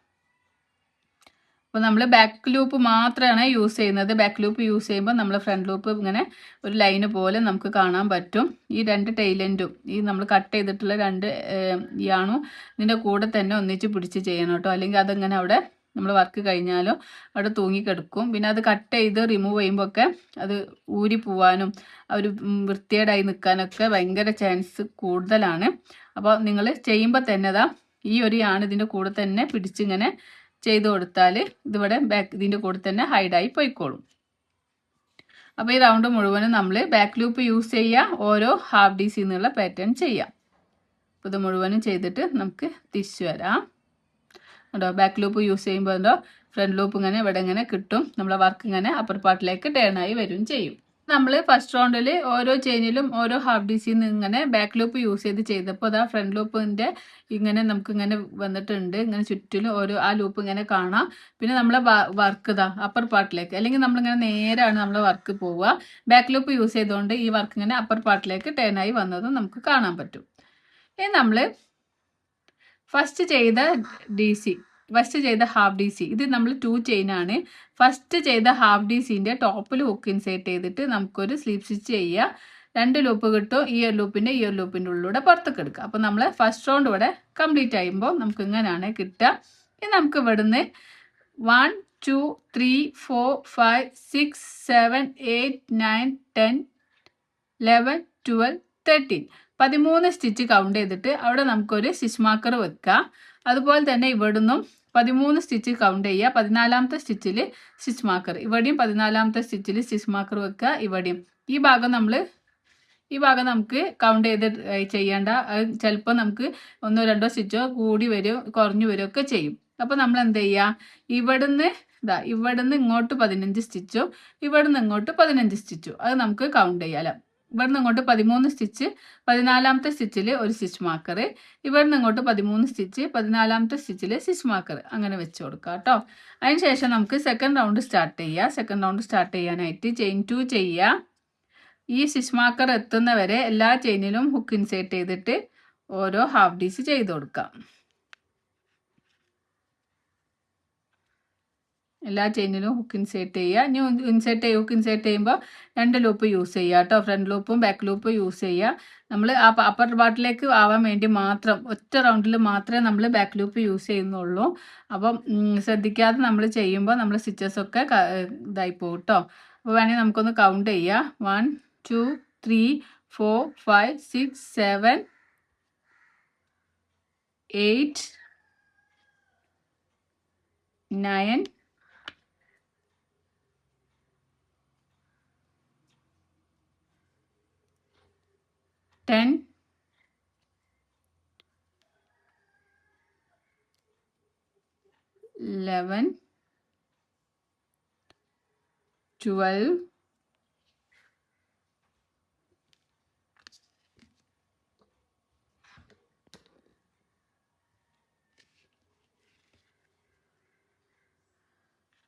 അപ്പോൾ നമ്മൾ ബാക്ക് ലൂപ്പ് മാത്രമാണ് യൂസ് ചെയ്യുന്നത്. ബാക്ക് ലൂപ്പ് യൂസ് ചെയ്യുമ്പോൾ നമ്മൾ ഫ്രണ്ട് ലൂപ്പ് ഇങ്ങനെ ഒരു ലൈന് പോലെ നമുക്ക് കാണാൻ പറ്റും. ഈ 2 ടൈലൻറ്റും ഈ നമ്മൾ കട്ട് ചെയ്തിട്ടുള്ള 2 യാണും ഇതിൻ്റെ കൂടെ തന്നെ ഒന്നിച്ച് പിടിച്ച് ചെയ്യണം കേട്ടോ. അല്ലെങ്കിൽ അതിങ്ങനെ അവിടെ നമ്മൾ വർക്ക് കഴിഞ്ഞാലും അവിടെ തൂങ്ങിക്കെടുക്കും. പിന്നെ അത് കട്ട് ചെയ്ത് റിമൂവ് ചെയ്യുമ്പോൾ ഒക്കെ അത് ഊരി പോവാനും ഒരു വൃത്തികേടായി നിൽക്കാനൊക്കെ ഭയങ്കര ചാൻസ് കൂടുതലാണ്. അപ്പോൾ നിങ്ങൾ ചെയ്യുമ്പോൾ തന്നെ ഈ ഒരു യാണ് ഇതിൻ്റെ കൂടെ തന്നെ പിടിച്ചിങ്ങനെ ചെയ്ത് കൊടുത്താൽ ഇതിവിടെ ഇതിൻ്റെ കൂടെ തന്നെ ഹൈഡായി പോയിക്കോളും. അപ്പോൾ ഈ റൗണ്ട് മുഴുവനും നമ്മൾ ബാക്ക് ലൂപ്പ് യൂസ് ചെയ്യുക, ഓരോ ഹാഫ് DC എന്നുള്ള പാറ്റേൺ ചെയ്യാം. അപ്പോൾ ഇത് മുഴുവനും ചെയ്തിട്ട് നമുക്ക് തിരിച്ചു വരാം കേട്ടോ. ബാക്ക് ലൂപ്പ് യൂസ് ചെയ്യുമ്പോൾ എന്തോ ഫ്രണ്ട് ലൂപ്പ് ഇങ്ങനെ ഇവിടെ ഇങ്ങനെ കിട്ടും. നമ്മളെ വർക്ക് ഇങ്ങനെ അപ്പർ പാർട്ടിലേക്ക് ടേൺ ആയി വരും ചെയ്യും. നമ്മൾ ഫസ്റ്റ് റൗണ്ടിൽ ഓരോ ചെയിനിലും ഓരോ ഹാഫ് DC ഇങ്ങനെ ബാക്ക് ലൂപ്പ് യൂസ് ചെയ്ത് ചെയ്തപ്പോൾ അതാ ഫ്രണ്ട് ലൂപ്പിൻ്റെ ഇങ്ങനെ നമുക്ക് ഇങ്ങനെ വന്നിട്ടുണ്ട്. ഇങ്ങനെ ചുറ്റിലും ആ ലൂപ്പ് ഇങ്ങനെ കാണാം. പിന്നെ നമ്മളെ വർക്ക് അപ്പർ പാർട്ടിലേക്ക്, അല്ലെങ്കിൽ നമ്മളിങ്ങനെ നേരാണ് നമ്മളെ വർക്ക് പോവുക. ബാക്ക് ലൂപ്പ് യൂസ് ചെയ്തുകൊണ്ട് ഈ വർക്ക് ഇങ്ങനെ അപ്പർ പാർട്ടിലേക്ക് ടേൺ ആയി വന്നതും നമുക്ക് കാണാൻ പറ്റും. ഇനി നമ്മൾ ഫസ്റ്റ് ചെയ്ത ഹാഫ് DC ഇത് നമ്മൾ 2 ചെയിനാണ്. ഫസ്റ്റ് ചെയ്ത ഹാഫ് DCൻ്റെ ടോപ്പിൽ ഹുക്ക് ഇൻസേർട്ട് ചെയ്തിട്ട് നമുക്കൊരു സ്ലീപ്പ് സ്റ്റിച്ച് ചെയ്യുക. 2 ലൂപ്പ് കിട്ടും. ഈ ഒരു ലൂപ്പിൻ്റെ ഉള്ളിലൂടെ പുറത്തേക്ക് എടുക്കുക. അപ്പോൾ നമ്മൾ ഫസ്റ്റ് റൗണ്ട് ഇവിടെ കംപ്ലീറ്റ് ചെയ്യുമ്പോൾ നമുക്ക് ഇങ്ങനെയാണ് കിട്ടുക. ഇനി നമുക്ക് ഇവിടുന്ന് 1 2 3 4 5 6 7 8 9 10 11 12 13 13 സ്റ്റിച്ച് കൗണ്ട് ചെയ്തിട്ട് അവിടെ നമുക്കൊരു സ്റ്റിച്ച് മാർക്കർ വെക്കുക. അതുപോലെ തന്നെ ഇവിടുന്നും 13 സ്റ്റിച്ച് കൗണ്ട് ചെയ്യുക. 14ാമത്തെ സ്റ്റിച്ചിൽ സ്റ്റിച്ച് മാർക്കർ, ഇവിടെയും 14ാമത്തെ സ്റ്റിച്ചിൽ സ്റ്റിച്ച് മാർക്കർ വെക്കുക. ഇവിടെയും ഈ ഭാഗം നമുക്ക് കൗണ്ട് ചെയ്ത് ചെയ്യേണ്ട. ചിലപ്പോൾ നമുക്ക് 1 2 സ്റ്റിച്ചോ കൂടി വരും കുറഞ്ഞു വരും ഒക്കെ ചെയ്യും. അപ്പോൾ നമ്മൾ എന്ത് ചെയ്യുക, ഇവിടുന്ന് ഇങ്ങോട്ട് 15 സ്റ്റിച്ചും ഇവിടുന്ന് ഇങ്ങോട്ട് 15 സ്റ്റിച്ചും അത് നമുക്ക് കൗണ്ട് ചെയ്യാമല്ലോ. ഇവിടുന്ന് ഇങ്ങോട്ട് 13 സ്റ്റിച്ച്, 14ാമത്തെ സ്റ്റിച്ചിൽ ഒരു സ്റ്റിച്ച് മാർക്കർ, ഇവിടുന്ന് ഇങ്ങോട്ട് 13 സ്റ്റിച്ച്, 14ാമത്തെ സ്റ്റിച്ചിൽ സ്റ്റിച്ച് മാർക്കർ, അങ്ങനെ വെച്ച് കൊടുക്കുക കേട്ടോ. അതിന് ശേഷം നമുക്ക് സെക്കൻഡ് റൗണ്ട് സ്റ്റാർട്ട് ചെയ്യുക. സെക്കൻഡ് റൗണ്ട് സ്റ്റാർട്ട് ചെയ്യാനായിട്ട് ചെയിൻ 2 ചെയ്യുക. ഈ സ്റ്റിച്ച് മാർക്കർ എത്തുന്നവരെ എല്ലാ ചെയിനിലും ഹുക്ക് ഇൻസേർട്ട് ചെയ്തിട്ട് ഓരോ ഹാഫ് DC ചെയ്ത് കൊടുക്കാം. എല്ലാ ചെയിനിലും ഹുക്ക് ഇൻസേർട്ട് ചെയ്യുക. ഇനി ഹുക്ക് ഇൻസേർട്ട് ചെയ്യുമ്പോൾ 2 ലൂപ്പ് യൂസ് ചെയ്യുക കേട്ടോ. ഫ്രണ്ട് ലൂപ്പും ബാക്ക് ലൂപ്പും യൂസ് ചെയ്യുക. നമ്മൾ ആ അപ്പർ പാർട്ടിലേക്ക് ആവാൻ വേണ്ടി മാത്രം ഒറ്റ റൗണ്ടിൽ മാത്രമേ നമ്മൾ ബാക്ക് ലൂപ്പ് യൂസ് ചെയ്യുന്നുള്ളൂ. അപ്പം ശ്രദ്ധിക്കാതെ നമ്മൾ ചെയ്യുമ്പോൾ നമ്മൾ സ്റ്റിച്ചസൊക്കെ ഇതായി പോകും കേട്ടോ. അപ്പോൾ വേണമെങ്കിൽ നമുക്കൊന്ന് കൗണ്ട് ചെയ്യാം. 1 2 3 4 5 6 7 8 9 10 11 12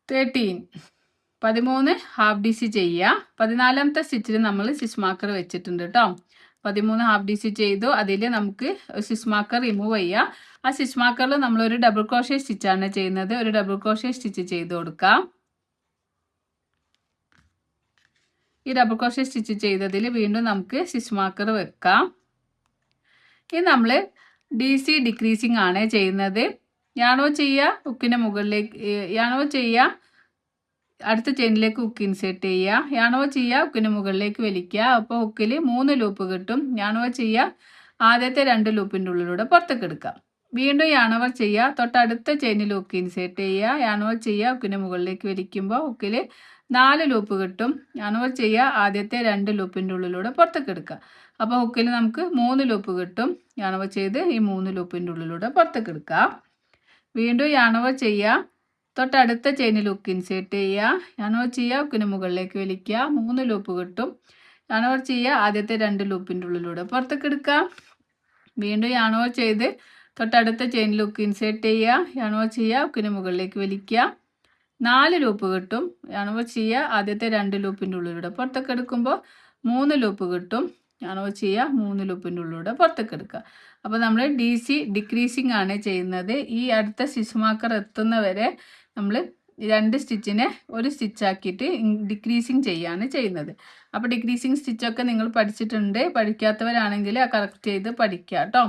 13 13 ഹാഫ് DC ചെയ്യുക. 14ാമത്തെ സ്റ്റിച്ചിൽ നമ്മൾ സ്റ്റിച്ച് മാർക്കർ വെച്ചിട്ടുണ്ട് കേട്ടോ. 13 ഹാഫ് DC ചെയ്തു. അതിൽ നമുക്ക് സ്റ്റിച്ച് മാർക്കർ റിമൂവ് ചെയ്യുക. ആ സ്റ്റിച്ച് മാർക്കറിൽ നമ്മളൊരു ഡബിൾ ക്രോഷ്യ സ്റ്റിച്ചാണ് ചെയ്യുന്നത്. ഒരു ഡബിൾ ക്രോഷ്യ സ്റ്റിച്ച് ചെയ്ത് കൊടുക്കാം. ഈ ഡബിൾ ക്രോഷ്യ സ്റ്റിച്ച് ചെയ്തതിൽ വീണ്ടും നമുക്ക് സ്റ്റിച്ച് മാർക്കർ വെക്കാം. ഇനി നമ്മൾ DC ഡിക്രീസിങ് ആണ് ചെയ്യുന്നത്. യാണോ ചെയ്യുക, ഹുക്കിൻ്റെ മുകളിലേക്ക് യാണോ ചെയ്യുക, അടുത്ത ചെയിനിലേക്ക് ഹുക്ക് ഇൻസേർട്ട് ചെയ്യുക. യാണോ ചെയ്യുക, ഹുക്കിന് മുകളിലേക്ക് വലിക്കുക. അപ്പോൾ ഹുക്കിൽ 3 ലൂപ്പ് കിട്ടും. യാണോ ചെയ്യുക, ആദ്യത്തെ 2 ലൂപ്പിൻ്റെ ഉള്ളിലൂടെ പുറത്തേക്ക് എടുക്കുക. വീണ്ടും യാണവർ ചെയ്യുക, തൊട്ടടുത്ത ചെയിനിൽ ഹുക്ക് ഇൻസേർട്ട് ചെയ്യുക. യാണോ ചെയ്യുക, ഹുക്കിന് മുകളിലേക്ക് വലിക്കുമ്പോൾ ഹുക്കിൽ 4 ലൂപ്പ് കിട്ടും. അൺവർ ചെയ്യുക, ആദ്യത്തെ 2 ലൂപ്പിൻ്റെ ഉള്ളിലൂടെ പുറത്തേക്ക് എടുക്കുക. അപ്പോൾ ഹുക്കിൽ നമുക്ക് 3 ലൂപ്പ് കിട്ടും. അൺവർ ചെയ്ത് ഈ 3 ലൂപ്പിൻ്റെ ഉള്ളിലൂടെ പുറത്തേക്ക് എടുക്കുക. വീണ്ടും അൺവർ ചെയ്യുക, തൊട്ടടുത്ത ചെയിനിൽ ഹുക്ക് ഇൻസേർട്ട് ചെയ്യുക, അൺവർ ചെയ്യുക, ഹുക്കിന് മുകളിലേക്ക് വലിക്കുക, 3 ലൂപ്പ് കിട്ടും. അൺവർ ചെയ്യുക, ആദ്യത്തെ 2 ലൂപ്പിൻ്റെ ഉള്ളിലൂടെ പുറത്തേക്ക് എടുക്കുക. വീണ്ടും അൺവർ ചെയ്ത് തൊട്ടടുത്ത ചെയിനിൽ ഹുക്ക് ഇൻസേർട്ട് ചെയ്യുക, അൺവർ ചെയ്യുക, ഹുക്കിന് മുകളിലേക്ക് വലിക്കുക, 4 ലൂപ്പ് കിട്ടും. അൺവർ ചെയ്യുക, ആദ്യത്തെ 2 ലൂപ്പിൻ്റെ ഉള്ളിലൂടെ പുറത്തേക്ക് എടുക്കുമ്പോൾ 3 ലൂപ്പ് കിട്ടും. അൺവർ ചെയ്യുക, 3 ലൂപ്പിൻ്റെ ഉള്ളിലൂടെ പുറത്തേക്ക് എടുക്കുക. അപ്പോൾ നമ്മൾ DC ഡിക്രീസിങ് ആണ് ചെയ്യുന്നത്. ഈ അടുത്ത സ്റ്റിച്ച് മാർക്കർ എത്തുന്നവരെ നമ്മൾ 2 സ്റ്റിച്ചിനെ ഒരു സ്റ്റിച്ചാക്കിയിട്ട് ഡിക്രീസിങ് ചെയ്യാണ് ചെയ്യുന്നത്. അപ്പോൾ ഡിക്രീസിങ് സ്റ്റിച്ചൊക്കെ നിങ്ങൾ പഠിച്ചിട്ടുണ്ട്. പഠിക്കാത്തവരാണെങ്കിൽ കറക്റ്റ് ചെയ്ത് പഠിക്കുക കേട്ടോ.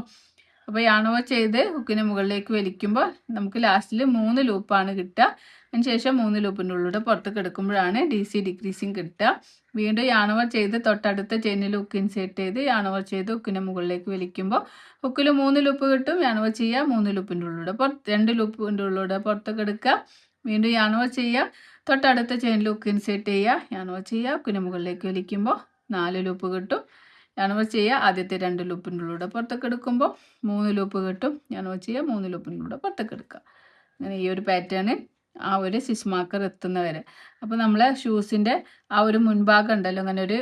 അപ്പോൾ അൺവർ ചെയ്ത് ഹുക്കിന് മുകളിലേക്ക് വലിക്കുമ്പോൾ നമുക്ക് ലാസ്റ്റിൽ 3 ലൂപ്പാണ് കിട്ടുക. അതിന് ശേഷം 3 ലൂപ്പിൻ്റെ ഉള്ളിലൂടെ പുറത്തേക്ക് എടുക്കുമ്പോഴാണ് DC ഡിക്രീസിങ് കിട്ടുക. വീണ്ടും അൺവർ ചെയ്ത് തൊട്ടടുത്ത ചെയിനിൽ ഹുക്ക് ഇൻസേർട്ട് ചെയ്ത് അൺവർ ചെയ്ത് ഹുക്കിന് മുകളിലേക്ക് വലിക്കുമ്പോൾ ഹുക്കിൽ 3 ലൂപ്പ് കിട്ടും. അൺവർ ചെയ്യുക, 3 ലൂപ്പിൻ്റെ ഉള്ളിലൂടെ 2 ലൂപ്പിൻ്റെ ഉള്ളിലൂടെ പുറത്തേക്ക് എടുക്കുക. വീണ്ടും അൺവർ ചെയ്യുക, തൊട്ടടുത്ത ചെയിനിൽ ഹുക്ക് ഇൻസേർട്ട് ചെയ്യുക, അൺവർ ചെയ്യുക, ഹുക്കിന് മുകളിലേക്ക് വലിക്കുമ്പോൾ 4 ലൂപ്പ് കിട്ടും. അൺവർ ചെയ്യുക, ആദ്യത്തെ 2 ലൂപ്പിൻ്റെ ഉള്ളിലൂടെ പുറത്തേക്ക് എടുക്കുമ്പോൾ 3 ലൂപ്പ് കിട്ടും. അൺവർ ചെയ്യുക, 3 ലൂപ്പിൻ്റെ ഉള്ളിലൂടെ പുറത്തേക്ക് എടുക്കുക. അങ്ങനെ ഈ ഒരു പാറ്റേൺ ആ ഒരു സ്റ്റിച്ച് മാർക്കർ എത്തുന്നവരെ. അപ്പോൾ നമ്മൾ ഷൂസിൻ്റെ ആ ഒരു മുൻഭാഗം ഉണ്ടല്ലോ, അങ്ങനെ ഒരു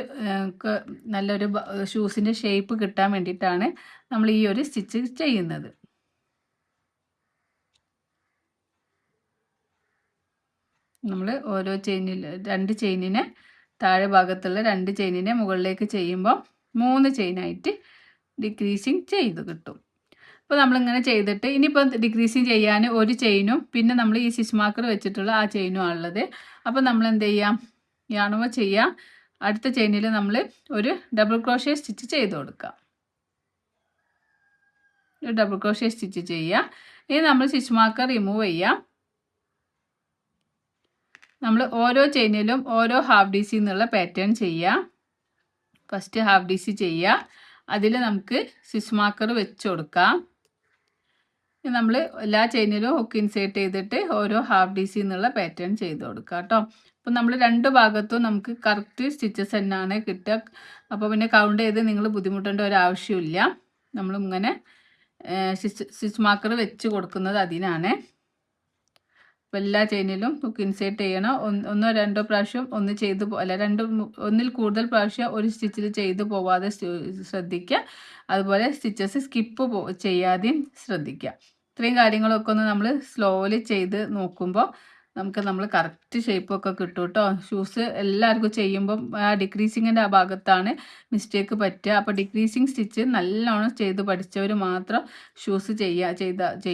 നല്ലൊരു ഷൂസിൻ്റെ ഷേപ്പ് കിട്ടാൻ വേണ്ടിയിട്ടാണ് നമ്മൾ ഈ ഒരു സ്റ്റിച്ച് ചെയ്യുന്നത്. നമ്മൾ ഓരോ ചെയിനിൽ 2 ചെയിനിനെ താഴെ ഭാഗത്തുള്ള 2 ചെയിനിനെ മുകളിലേക്ക് ചെയ്യുമ്പോൾ 3 ചെയിനായിട്ട് ഡിക്രീസിങ് ചെയ്ത് കിട്ടും. അപ്പോൾ നമ്മളിങ്ങനെ ചെയ്തിട്ട് ഇനിയിപ്പോൾ ഡിക്രീസിങ് ചെയ്യാൻ ഒരു ചെയിനും പിന്നെ നമ്മൾ ഈ സ്റ്റിച്ച് മാർക്കർ വെച്ചിട്ടുള്ള ആ ചെയിനും ആണുള്ളത്. അപ്പോൾ നമ്മൾ എന്ത് ചെയ്യാം, അൺവർ ചെയ്യാം, അടുത്ത ചെയിനിൽ നമ്മൾ ഒരു ഡബിൾ ക്രോഷ്യ സ്റ്റിച്ച് ചെയ്ത് കൊടുക്കാം. ഒരു ഡബിൾ ക്രോഷ്യ സ്റ്റിച്ച് ചെയ്യുക. ഇനി നമ്മൾ സ്റ്റിച്ച് മാർക്കർ റിമൂവ് ചെയ്യാം. നമ്മൾ ഓരോ ചെയിനിലും ഓരോ ഹാഫ് DC എന്നുള്ള പാറ്റേൺ ചെയ്യുക. ഫസ്റ്റ് ഹാഫ് DC ചെയ്യുക, അതിൽ നമുക്ക് സ്റ്റിച്ച് മാർക്കർ വെച്ച് കൊടുക്കാം. നമ്മൾ എല്ലാ ചെയിനിലും ഹുക്ക് ഇൻസേർട്ട് ചെയ്തിട്ട് ഓരോ ഹാഫ് DC എന്നുള്ള പാറ്റേൺ ചെയ്ത് കൊടുക്കുക കേട്ടോ. അപ്പോൾ നമ്മൾ 2 ഭാഗത്തും നമുക്ക് കറക്റ്റ് സ്റ്റിച്ചസ് തന്നെയാണ് കിട്ടുക. അപ്പോൾ പിന്നെ കൗണ്ട് ചെയ്ത് നിങ്ങൾ ബുദ്ധിമുട്ടേണ്ട ഒരു ആവശ്യമില്ല. നമ്മളിങ്ങനെ സ്റ്റിച്ച് മാർക്കർ വെച്ച് കൊടുക്കുന്നത് അതിനാണ്. അപ്പോൾ എല്ലാ ചെയിനിലും ഹുക്ക് ഇൻസേർട്ട് ചെയ്യണം. ഒന്നോ രണ്ടോ പ്രാവശ്യം ഒന്ന് ചെയ്ത് ഒന്നിൽ കൂടുതൽ പ്രാവശ്യം ഒരു സ്റ്റിച്ചിൽ ചെയ്ത് പോവാതെ ശ്രദ്ധിക്കുക. അതുപോലെ സ്റ്റിച്ചസ് സ്കിപ്പ് ചെയ്യാതെയും ശ്രദ്ധിക്കുക. ഇത്രയും കാര്യങ്ങളൊക്കെ ഒന്ന് നമ്മൾ സ്ലോലി ചെയ്ത് നോക്കുമ്പോൾ നമ്മൾ കറക്റ്റ് ഷേപ്പൊക്കെ കിട്ടും കേട്ടോ. ഷൂസ് എല്ലാവർക്കും ചെയ്യുമ്പം ആ ഡിക്രീസിങ്ങിൻ്റെ ആ ഭാഗത്താണ് മിസ്റ്റേക്ക് പറ്റുക. അപ്പോൾ ഡിക്രീസിങ് സ്റ്റിച്ച് നല്ലോണം ചെയ്ത് പഠിച്ചവർ മാത്രം ഷൂസ് ചെയ്യുക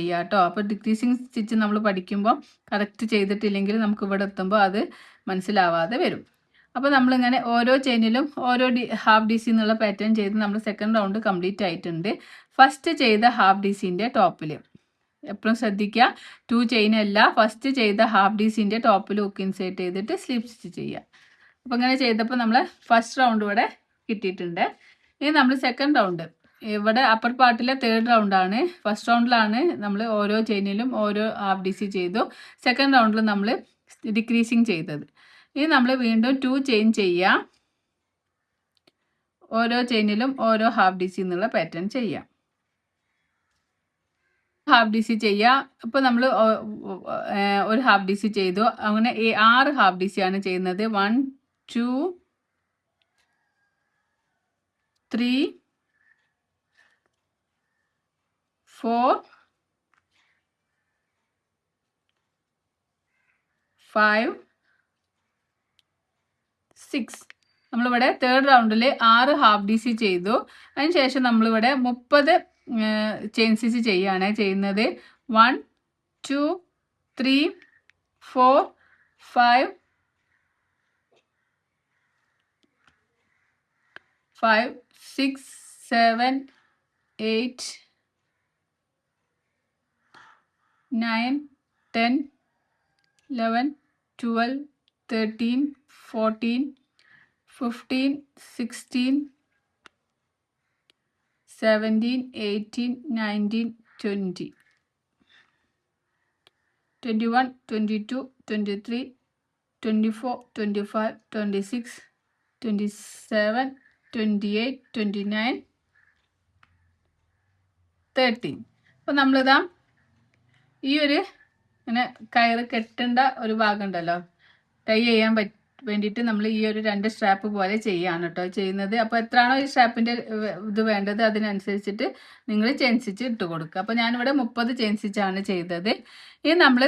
കേട്ടോ. അപ്പോൾ ഡിക്രീസിങ് സ്റ്റിച്ച് നമ്മൾ പഠിക്കുമ്പോൾ കറക്റ്റ് ചെയ്തിട്ടില്ലെങ്കിൽ നമുക്ക് ഇവിടെ എത്തുമ്പോൾ അത് മനസ്സിലാവാതെ വരും. അപ്പോൾ നമ്മളിങ്ങനെ ഓരോ ചെയിനിലും ഓരോ ഹാഫ് DC എന്നുള്ള പാറ്റേൺ ചെയ്ത് നമ്മൾ സെക്കൻഡ് റൗണ്ട് കംപ്ലീറ്റ് ആയിട്ടുണ്ട്. ഫസ്റ്റ് ചെയ്ത ഹാഫ് DCൻ്റെ ടോപ്പിൽ എപ്പോഴും ശ്രദ്ധിക്കുക, 2 ചെയിൻ അല്ല, ഫസ്റ്റ് ചെയ്ത ഹാഫ് DCൻ്റെ ടോപ്പിൽ ഹുക്ക് ഇൻസേർട്ട് ചെയ്തിട്ട് സ്ലിപ്പ് സ്റ്റിച്ച് ചെയ്യുക. അപ്പോൾ ഇങ്ങനെ ചെയ്തപ്പോൾ നമ്മൾ ഫസ്റ്റ് റൗണ്ട് ഇവിടെ കിട്ടിയിട്ടുണ്ട്. ഇനി നമ്മൾ സെക്കൻഡ് റൗണ്ട് ഇവിടെ അപ്പർ പാർട്ടിലെ 3rd റൗണ്ടാണ്. ഫസ്റ്റ് റൗണ്ടിലാണ് നമ്മൾ ഓരോ ചെയിനിലും ഓരോ ഹാഫ് DC ചെയ്തു. സെക്കൻഡ് റൗണ്ടിൽ നമ്മൾ ഡിക്രീസിങ് ചെയ്തത്. ഇനി നമ്മൾ വീണ്ടും 2 ചെയിൻ ചെയ്യുക, ഓരോ ചെയിനിലും ഓരോ ഹാഫ് DC എന്നുള്ള പാറ്റേൺ ചെയ്യാം. ഹാഫ് DC ചെയ്യുക. ഇപ്പോൾ നമ്മൾ ഒരു ഹാഫ് DC ചെയ്തു. അങ്ങനെ 6 ഹാഫ് DC ആണ് ചെയ്യുന്നത്. 1 2 3 4 5 6. നമ്മളിവിടെ 3rd റൗണ്ടിൽ 6 ഹാഫ് DC ചെയ്തു. അതിനുശേഷം നമ്മളിവിടെ 30 ചെയിൻ സ്റ്റിച്ച് ചെയ്യുകയാണ് ചെയ്യുന്നത്. 1 2 3 4 5 6 7 8 9 10 11 12 13 14 15 16 17 18 19 20 21 22 23 24, 25, 26, 27, 28, 29, 13. അപ്പോൾ നമ്മളിതാ ഈ ഒരു ഇങ്ങനെ കയറ് കെട്ടേണ്ട ഒരു ഭാഗം ഉണ്ടല്ലോ, ടൈ ചെയ്യാൻ വേണ്ടിയിട്ട് നമ്മൾ ഈ ഒരു 2 സ്ട്രാപ്പ് പോലെ ചെയ്യാണ് കേട്ടോ ചെയ്യുന്നത്. അപ്പോൾ എത്രയാണോ ഈ സ്ട്രാപ്പിൻ്റെ ഇത് വേണ്ടത് അതിനനുസരിച്ചിട്ട് നിങ്ങൾ ചെയിൻ സ്റ്റിച്ച് ഇട്ട് കൊടുക്കുക. അപ്പോൾ ഞാനിവിടെ 30 ചെയിൻ സ്റ്റിച്ചാണ് ചെയ്തത്. ഇനി നമ്മൾ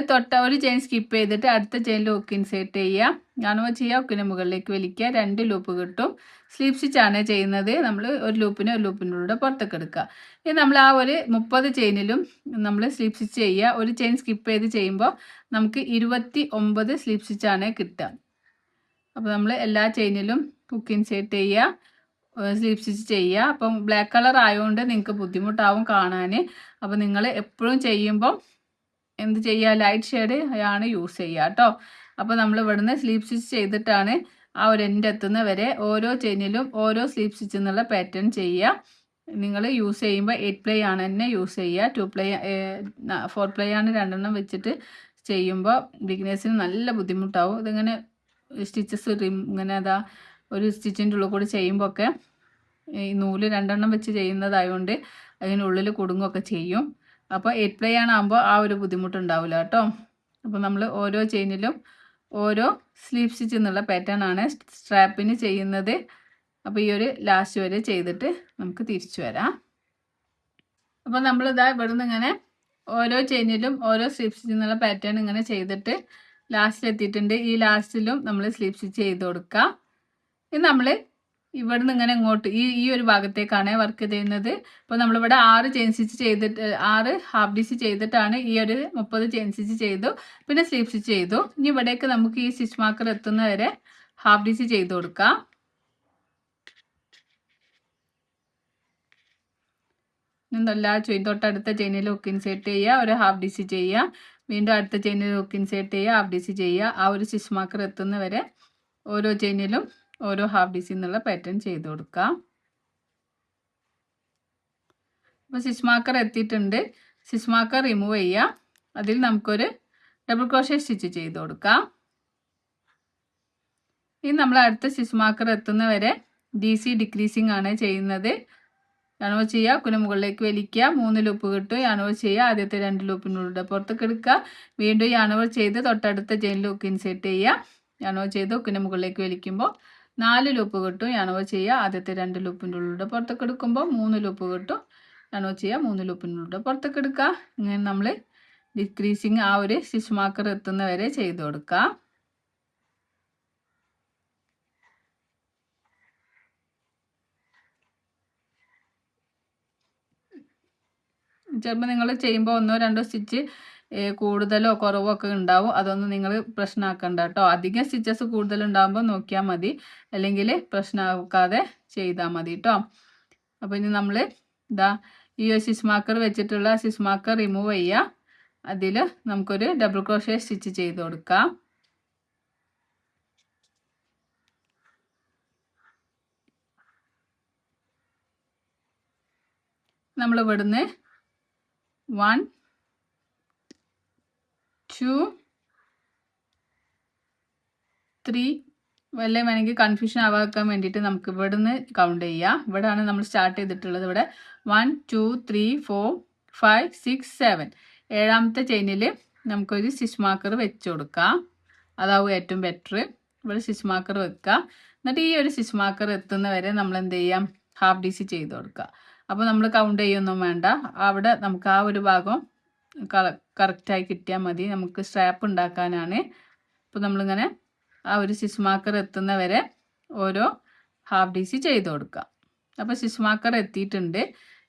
ഒരു ചെയിൻ സ്കിപ്പ് ചെയ്തിട്ട് അടുത്ത ചെയിനിൽ ഹുക്ക് ഇൻസേർട്ട് ചെയ്യുക. കാണുമ്പോൾ ചെയ്യുക, ഹുക്കിന് മുകളിലേക്ക് വലിക്കുക, 2 ലൂപ്പ് കിട്ടും. സ്ലീപ്പ് സ്റ്റിച്ചാണ് ചെയ്യുന്നത്. നമ്മൾ ഒരു ലൂപ്പിനൂടെ പുറത്തേക്ക് എടുക്കുക. ഇനി നമ്മൾ ആ ഒരു 30 ചെയിനിലും നമ്മൾ സ്ലീപ്പ് സ്റ്റിച്ച് ചെയ്യുക. ഒരു ചെയിൻ സ്കിപ്പ് ചെയ്ത് ചെയ്യുമ്പോൾ നമുക്ക് 29 സ്ലീപ്പ് സ്റ്റിച്ചാണ് കിട്ടുക. അപ്പോൾ നമ്മൾ എല്ലാ ചെയിനിലും ഹുക്ക് ഇൻസേർട്ട് ചെയ്യുക, സ്ലീപ്പ് സ്റ്റിച്ച് ചെയ്യുക. അപ്പം ബ്ലാക്ക് കളർ ആയതുകൊണ്ട് നിങ്ങൾക്ക് ബുദ്ധിമുട്ടാവും കാണാൻ. അപ്പോൾ നിങ്ങൾ എപ്പോഴും ചെയ്യുമ്പോൾ എന്ത് ചെയ്യുക, ലൈറ്റ് ഷെയ്ഡ് ആണ് യൂസ് ചെയ്യുക കേട്ടോ. അപ്പോൾ നമ്മൾ ഇവിടുന്ന് സ്ലീപ്പ് സ്റ്റിച്ച് ചെയ്തിട്ടാണ് ആ ഒരു എൻഡ് എത്തുന്ന വരെ ഓരോ ചെയിനിലും ഓരോ സ്ലീപ്പ് സ്റ്റിച്ച് എന്നുള്ള പാറ്റേൺ ചെയ്യുക. നിങ്ങൾ യൂസ് ചെയ്യുമ്പോൾ 8 പ്ലേ ആണ് തന്നെ യൂസ് ചെയ്യുക. 2 പ്ലേ 4 പ്ലേ ആണ് 2 എണ്ണം വെച്ചിട്ട് ചെയ്യുമ്പോൾ ബിഗിനേഴ്സിന് നല്ല ബുദ്ധിമുട്ടാവും. ഇതിങ്ങനെ സ്റ്റിച്ചസ് ഇങ്ങനെ അതാ ഒരു സ്റ്റിച്ചിൻ്റെ ഉള്ളിൽ കൂടി ചെയ്യുമ്പോൾ ഒക്കെ ഈ നൂല് 2 എണ്ണം വെച്ച് ചെയ്യുന്നതായതുകൊണ്ട് അതിനുള്ളിൽ കുടുങ്ങുകയൊക്കെ ചെയ്യും. അപ്പോൾ 8 പ്ലേ ആകുമ്പോൾ ആ ഒരു ബുദ്ധിമുട്ടുണ്ടാവില്ല കേട്ടോ. അപ്പോൾ നമ്മൾ ഓരോ ചെയിനിലും ഓരോ സ്ലീപ്പ് സ്റ്റിച്ച് എന്നുള്ള പാറ്റേൺ ആണ് സ്ട്രാപ്പിന് ചെയ്യുന്നത്. അപ്പോൾ ഈ ഒരു ലാസ്റ്റ് വരെ ചെയ്തിട്ട് നമുക്ക് തിരിച്ചു വരാം. അപ്പോൾ നമ്മളിതാ ഇവിടുന്ന് ഇങ്ങനെ ഓരോ ചെയിനിലും ഓരോ സ്ലീപ്പ് സ്റ്റിച്ച് എന്നുള്ള പാറ്റേൺ ഇങ്ങനെ ചെയ്തിട്ട് ലാസ്റ്റിൽ എത്തിയിട്ടുണ്ട്. ഈ ലാസ്റ്റിലും നമ്മൾ സ്ലീപ്പ് സ്റ്റിച്ച് ചെയ്ത് കൊടുക്കുക. ഇത് നമ്മൾ ഇവിടുന്ന് ഇങ്ങനെ ഇങ്ങോട്ട് ഈ ഒരു ഭാഗത്തേക്കാണ് വർക്ക് ചെയ്യുന്നത്. ഇപ്പോൾ നമ്മളിവിടെ 6 ചെയിൻ സ്റ്റിച്ച് ചെയ്തിട്ട് 6 ഹാഫ് ഡിസി ചെയ്തിട്ടാണ് ഈ ഒരു 30 ചെയിൻ സ്റ്റിച്ച് ചെയ്തു, പിന്നെ സ്ലീപ്പ് സ്റ്റിച്ച് ചെയ്തു. ഇനി ഇവിടേക്ക് നമുക്ക് ഈ സ്റ്റിച്ച് മാർക്കർ എത്തുന്നവരെ ഹാഫ് ഡിസി ചെയ്ത് കൊടുക്കാം. എല്ലാ തൊട്ടടുത്ത ചെയിനിൽ ഹുക്ക് ഇൻസേർട്ട് ചെയ്യുക, ഒരു ഹാഫ് ഡിസി ചെയ്യുക, വീണ്ടും അടുത്ത ചെയിനിൽ ഹുക്ക് ഇൻസേർട്ട് ചെയ്യുക, ഹാഫ് ഡിസി ചെയ്യുക. ആ ഒരു സ്റ്റിച്ച് മാർക്കർ എത്തുന്നവരെ ഓരോ ചെയിനിലും ഓരോ ഹാഫ് ഡിസി എന്നുള്ള പാറ്റേൺ ചെയ്ത് കൊടുക്കാം. അപ്പോൾ സ്റ്റിച്ച് മാർക്കർ എത്തിയിട്ടുണ്ട്. സ്റ്റിച്ച് മാർക്കർ റിമൂവ് ചെയ്യുക. അതിൽ നമുക്കൊരു ഡബിൾ ക്രോഷേ സ്റ്റിച്ച് ചെയ്ത് കൊടുക്കാം. ഇനി നമ്മൾ അടുത്ത സ്റ്റിച്ച് മാർക്കർ എത്തുന്നവരെ DC ഡിക്രീസിങ് ആണ് ചെയ്യുന്നത്. യാണോ ചെയ്യുക, കുന മുകളിലേക്ക് വലിക്കുക, 3 ലൂപ്പ് കിട്ടും. യാണോ ചെയ്യുക, ആദ്യത്തെ 2 ലൂപ്പിനുള്ളിൽ പുറത്തേക്ക് എടുക്കുക, വീണ്ടും യാണോ ചെയ്ത് തൊട്ടടുത്ത ചെയിനിൽ ഹുക്ക് ഇൻസേർട്ട് ചെയ്യുക. യാണോ ചെയ്ത് ഹുക്കിന് മുകളിലേക്ക് വലിക്കുമ്പോൾ 4 ലൂപ്പ് കിട്ടും. യാണോ ചെയ്യുക, ആദ്യത്തെ 2 ലൂപ്പിനുള്ളിൽ പുറത്തേക്ക് എടുക്കുമ്പോൾ 3 ലൂപ്പ് കിട്ടും. യാണോ ചെയ്യുക, 3 ലൂപ്പിനുള്ളിൽ പുറത്തേക്ക് എടുക്കുക. ഇങ്ങനെ നമ്മൾ ഡിക്രീസിങ് ആ ഒരു സ്റ്റിച്ച് മാർക്കർ എത്തുന്നവരെ ചെയ്ത് കൊടുക്കുക. ചിലപ്പോൾ നിങ്ങൾ ചെയ്യുമ്പോൾ 1-2 സ്റ്റിച്ച് കൂടുതലോ കുറവോ ഒക്കെ ഉണ്ടാവും. അതൊന്നും നിങ്ങൾ പ്രശ്നമാക്കണ്ട കേട്ടോ. അധികം സ്റ്റിച്ചസ് കൂടുതലുണ്ടാകുമ്പോൾ നോക്കിയാൽ മതി, അല്ലെങ്കിൽ പ്രശ്നമാക്കാതെ ചെയ്താൽ മതി കേട്ടോ. അപ്പോൾ ഇനി നമ്മൾ ഇതാ ഈ സ്റ്റിച്ച് മാർക്കർ വെച്ചിട്ടുള്ള സ്റ്റിച്ച് മാർക്കർ റിമൂവ് ചെയ്യുക. അതിൽ നമുക്കൊരു ഡബിൾ ക്രോഷേ സ്റ്റിച്ച് ചെയ്ത് കൊടുക്കാം. നമ്മൾ ഇവിടുന്ന് 1 2 3 വല്ല വേണമെങ്കിൽ കൺഫ്യൂഷൻ ആവാക്കാൻ വേണ്ടിയിട്ട് നമുക്ക് ഇവിടുന്ന് കൗണ്ട് ചെയ്യാം. ഇവിടെയാണ് നമ്മൾ സ്റ്റാർട്ട് ചെയ്തിട്ടുള്ളത്. ഇവിടെ 1 2 3 4 5 6 7 ഏഴാമത്തെ ചെയിനിൽ നമുക്കൊരു സ്റ്റിച്ച് മാർക്കർ വെച്ച് കൊടുക്കാം. അതാവും ഏറ്റവും ബെറ്റർ. ഇവിടെ സ്റ്റിച്ച് മാർക്കർ വെക്കുക. എന്നിട്ട് ഈ ഒരു സ്റ്റിച്ച് മാർക്കർ എത്തുന്നവരെ നമ്മൾ എന്ത് ചെയ്യാം, ഹാഫ് DC ചെയ്ത് കൊടുക്കുക. അപ്പോൾ നമ്മൾ കൗണ്ട് ചെയ്യൊന്നും വേണ്ട. അവിടെ നമുക്ക് ആ ഒരു ഭാഗം കറക്റ്റായി കിട്ടിയാൽ മതി. നമുക്ക് സ്ട്രാപ്പ് ഉണ്ടാക്കാനാണ്. അപ്പോൾ നമ്മളിങ്ങനെ ആ ഒരു സ്റ്റിച്ച് മാർക്കർ എത്തുന്നവരെ ഓരോ ഹാഫ് DC ചെയ്ത് കൊടുക്കുക. അപ്പോൾ സ്റ്റിച്ച് മാർക്കർ എത്തിയിട്ടുണ്ട്.